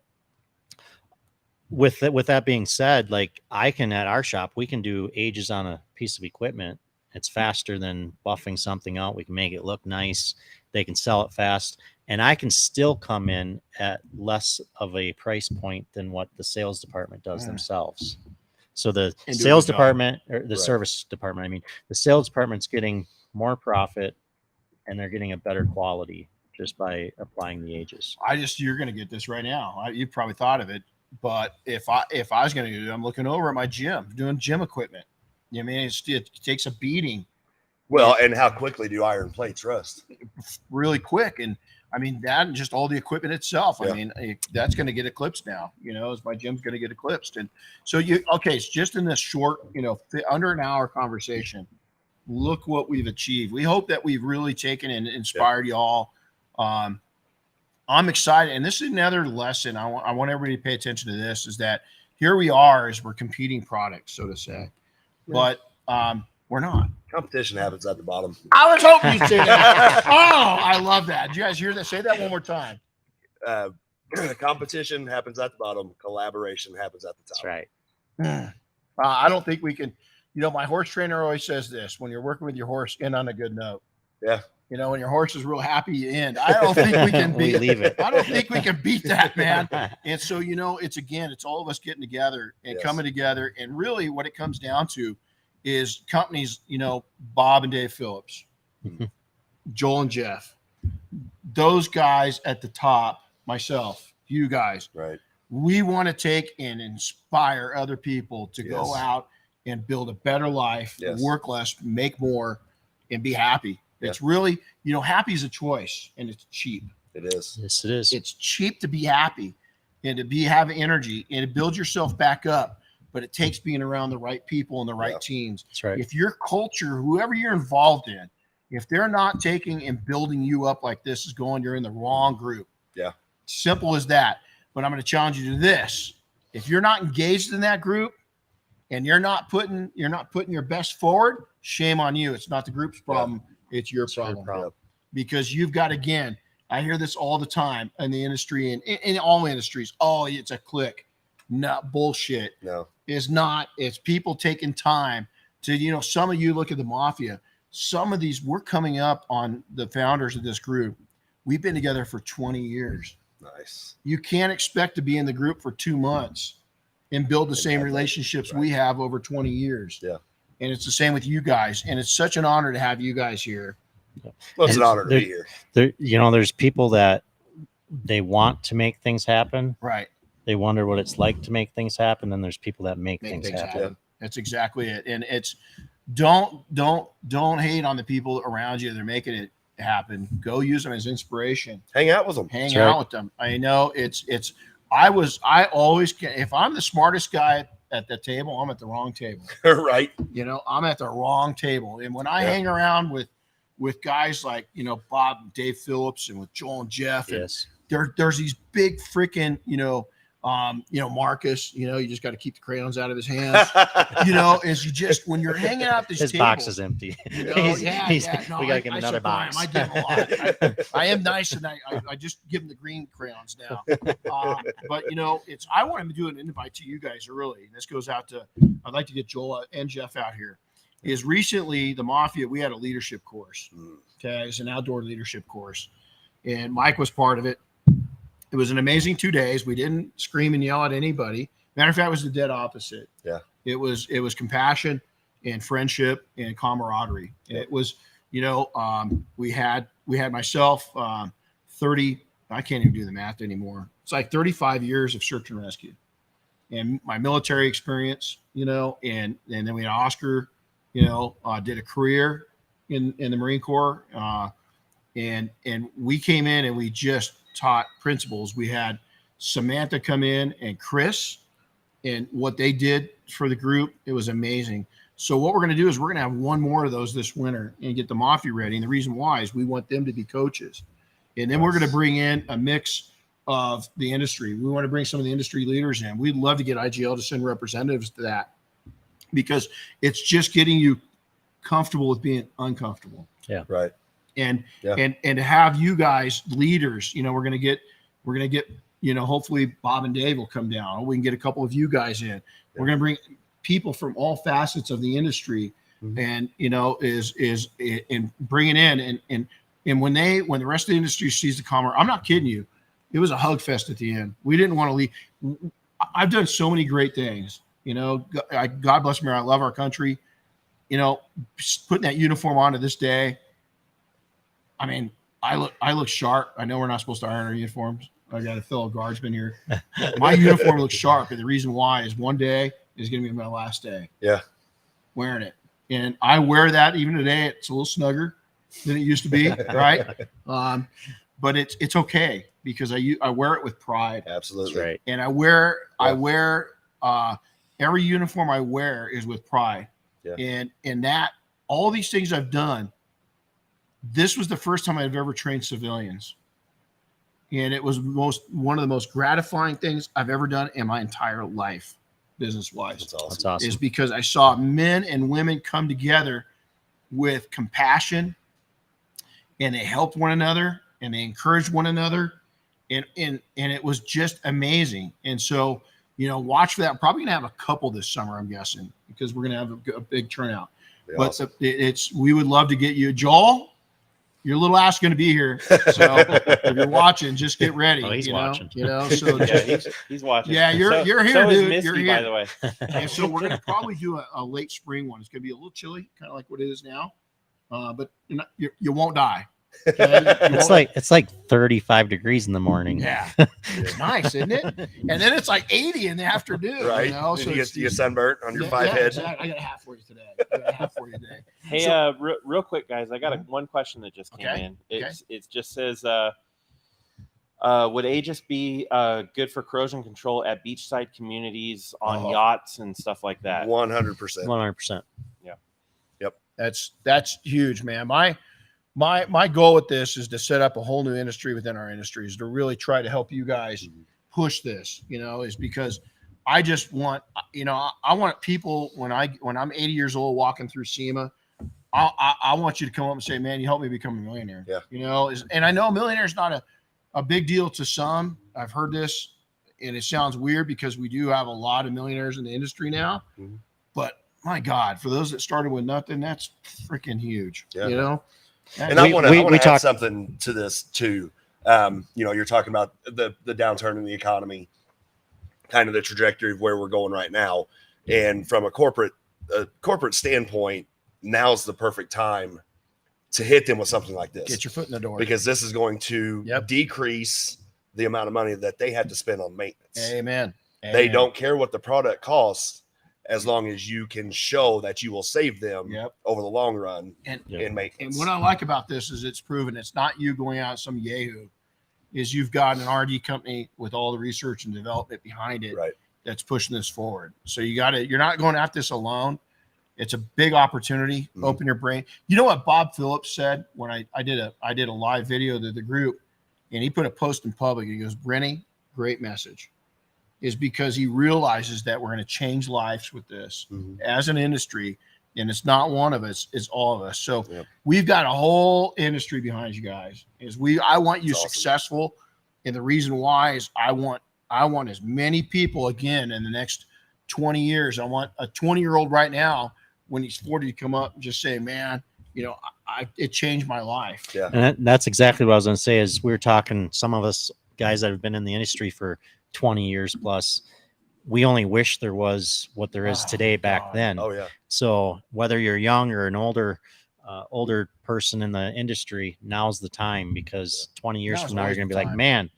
with that being said, like at our shop, we can do Agez on a piece of equipment. It's faster than buffing something out. We can make it look nice. They can sell it fast. And I can still come in at less of a price point than what the sales department does themselves. So the sales department or the service department, the sales department's getting more profit and they're getting a better quality just by applying the Agez. You're going to get this right now. You probably thought of it. But if I was going to do it, I'm looking over at my gym, doing gym equipment. It takes a beating. Well, and how quickly do iron plates rust? Really quick. And that and just all the equipment itself. That's going to get eclipsed now, as my gym's going to get eclipsed. And so it's just in this short, under an hour conversation, look what we've achieved. We hope that we've really taken and inspired y'all. I'm excited. And this is another lesson. I want everybody to pay attention to this, is that here we are as we're competing products, so to say, but we're not. Competition happens at the bottom. I was hoping you'd say that. Oh, I love that. Did you guys hear that? Say that one more time. Competition happens at the bottom. Collaboration happens at the top. That's right. I don't think we can, my horse trainer always says this: when you're working with your horse, end on a good note. Yeah. When your horse is real happy, you end. I don't think we can beat leave it. I don't think we can beat that, man. And so, it's all of us getting together and coming together. And really what it comes down to is companies, Bob and Dave Phillips, Joel and Jeff, those guys at the top, myself, you guys, Right. we want to take and inspire other people to go out and build a better life, work less, make more, and be happy. It's really, happy is a choice, and it's cheap. It is. Yes, it is. It's cheap to be happy and to have energy and to build yourself back up, but it takes being around the right people and the right teams. That's right. If your culture, whoever you're involved in, if they're not taking and building you up like this is going, you're in the wrong group. Yeah. Simple as that. But I'm going to challenge you to this. If you're not engaged in that group and you're not putting your best forward, shame on you. It's not the group's problem. It's your problem. Because you've got, again, I hear this all the time in the industry and in all industries. Oh, it's a clique. No, bullshit. No. It's not. It's people taking time to, some of you look at the mafia. Some of these, we're coming up on the founders of this group. We've been together for 20 years. Nice. You can't expect to be in the group for 2 months and build the same relationships we have over 20 years. Yeah. And it's the same with you guys. And it's such an honor to have you guys here. Well, it's an honor to be here. There's people that they want to make things happen. Right. They wonder what it's like to make things happen. And there's people that make things happen. Yeah. That's exactly it. And it's don't hate on the people around you. They're making it happen. Go use them as inspiration. Hang out with them. Hang out with them. I know I always, if I'm the smartest guy at the table, I'm at the wrong table. Right. I'm at the wrong table. And when I hang around with guys like, Bob and Dave Phillips and with Joel and Jeff, and there's these big freaking, Marcus, you just got to keep the crayons out of his hands, as you just, when you're hanging out this his table, box is empty. No, we got to give him another box. I give him a lot. I am nice, and I just give him the green crayons now. But I want to do an invite to you guys early. This goes out to, I'd like to get Joel and Jeff out here. Is recently the Mafia, we had a leadership course. Okay, it's an outdoor leadership course, and Mike was part of it. It was an amazing 2 days. We didn't scream and yell at anybody. Matter of fact, it was the dead opposite. Yeah. It was compassion and friendship and camaraderie. It was, we had myself 30, I can't even do the math anymore. It's like 35 years of search and rescue. And my military experience, and then we had Oscar, did a career in the Marine Corps. And we came in and we just taught principles. We had Samantha come in and Chris, and what they did for the group, it was amazing. So what we're going to do is we're going to have one more of those this winter and get the Mafia ready. And the reason why is we want them to be coaches. And then we're going to bring in a mix of the industry. We want to bring some of the industry leaders in. We'd love to get IGL to send representatives to that, because it's just getting you comfortable with being uncomfortable. Yeah. Right. And to have you guys leaders, we're going to get, hopefully Bob and Dave will come down. We can get a couple of you guys in. Yeah. We're going to bring people from all facets of the industry, and, is bringing in and when the rest of the industry sees the camera, I'm not kidding you. It was a hug fest at the end. We didn't want to leave. I've done so many great things, God bless America. I love our country, putting that uniform on to this day. I mean, I look sharp. I know we're not supposed to iron our uniforms. I got a fellow guardsman here. My uniform looks sharp, and the reason why is one day is going to be my last day. Yeah, wearing it, and I wear that even today. It's a little snugger than it used to be, right? But it's okay because I wear it with pride. Absolutely, that's right. And I wear every uniform I wear is with pride. Yeah, and that all these things I've done. This was the first time I've ever trained civilians. And it was one of the most gratifying things I've ever done in my entire life, business-wise. That's awesome. That's awesome. Is because I saw men and women come together with compassion, and they helped one another, and they encouraged one another. And it was just amazing. And so, watch for that. I'm probably going to have a couple this summer, I'm guessing, because we're going to have a big turnout. But awesome. We would love to get you. Joel, your little ass going to be here. So if you're watching, just get ready. Oh, he's watching. So he's watching. Yeah, you're here, so dude. Misty, you're here. by the way. And so we're going to probably do a late spring one. It's going to be a little chilly, kind of like what it is now. but you won't die. Okay? It's like 35 degrees in the morning. Yeah, it's nice, isn't it? And then it's like 80 in the afternoon. Right. You know? So So you get sunburnt on your 5 head. Exactly. I got a hat for you today. Hey, real quick, guys, I got one question that just came in. It just says, would Agez be good for corrosion control at beachside communities on yachts and stuff like that? 100%. 100%. Yeah. Yep. That's huge, man. My goal with this is to set up a whole new industry within our industry, is to really try to help you guys push this, is because I just want, I want people when I'm 80 years old walking through SEMA, I want you to come up and say, man, you helped me become a millionaire. Yeah. And I know a millionaire is not a big deal to some. I've heard this and it sounds weird because we do have a lot of millionaires in the industry now, but my God, for those that started with nothing, that's freaking huge, And I want to add something to this too. You're talking about the downturn in the economy, kind of the trajectory of where we're going right now. And from a corporate standpoint, now's the perfect time to hit them with something like this. Get your foot in the door. Because this is going to decrease the amount of money that they had to spend on maintenance. Amen. They don't care what the product costs, as long as you can show that you will save them over the long run in maintenance. And what I like about this is it's proven it's not you going out some Yahoo, is you've got an R&D company with all the research and development behind it that's pushing this forward. So you're not going at this alone. It's a big opportunity. Open your brain. You know what Bob Phillips said when I did a live video to the group, and he put a post in public. He goes, Renny, great message. Is because he realizes that we're going to change lives with this as an industry, and it's not one of us, it's all of us. So we've got a whole industry behind you guys. I want you successful, and the reason why is I want as many people again in the next 20 years. I want a 20-year-old right now when he's 40 to come up and just say, man, it changed my life. Yeah, and that's exactly what I was going to say. Is we were talking, some of us guys that have been in the industry for 20 years plus, we only wish there was what there is today back then. Oh yeah. So whether you're young or an older person in the industry, now's the time, because 20 years from now you're going to be like, man,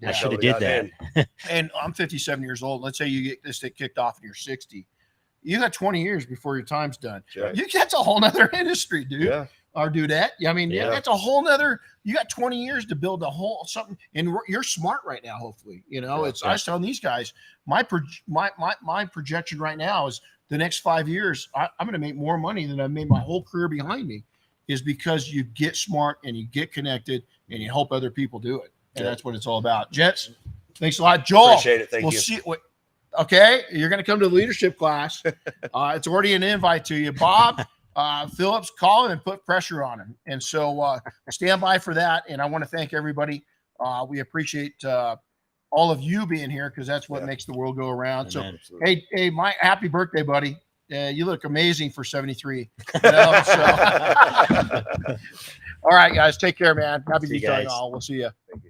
I should have did that. And I'm 57 years old. Let's say you get this thing kicked off and you're 60. You got 20 years before your time's done. That's a whole nother industry, dude. Yeah. Or dudette. I mean, that's a whole nother. You got 20 years to build a whole something, and you're smart right now. Hopefully, I was telling these guys, my projection right now is the next 5 years, I'm going to make more money than I've made my whole career behind me, is because you get smart and you get connected and you help other people do it, and that's what it's all about. Gents, thanks a lot, Joel. Appreciate it. Thank you. See. Okay, you're going to come to the leadership class. It's already an invite to you, Bob. Phillips, call him and put pressure on him. And so stand by for that. And I want to thank everybody. We appreciate all of you being here, because that's what makes the world go around. Amen. So, hey, my happy birthday, buddy. You look amazing for 73. All right, guys, take care, man. Happy to be talking all. We'll see you. Thank you.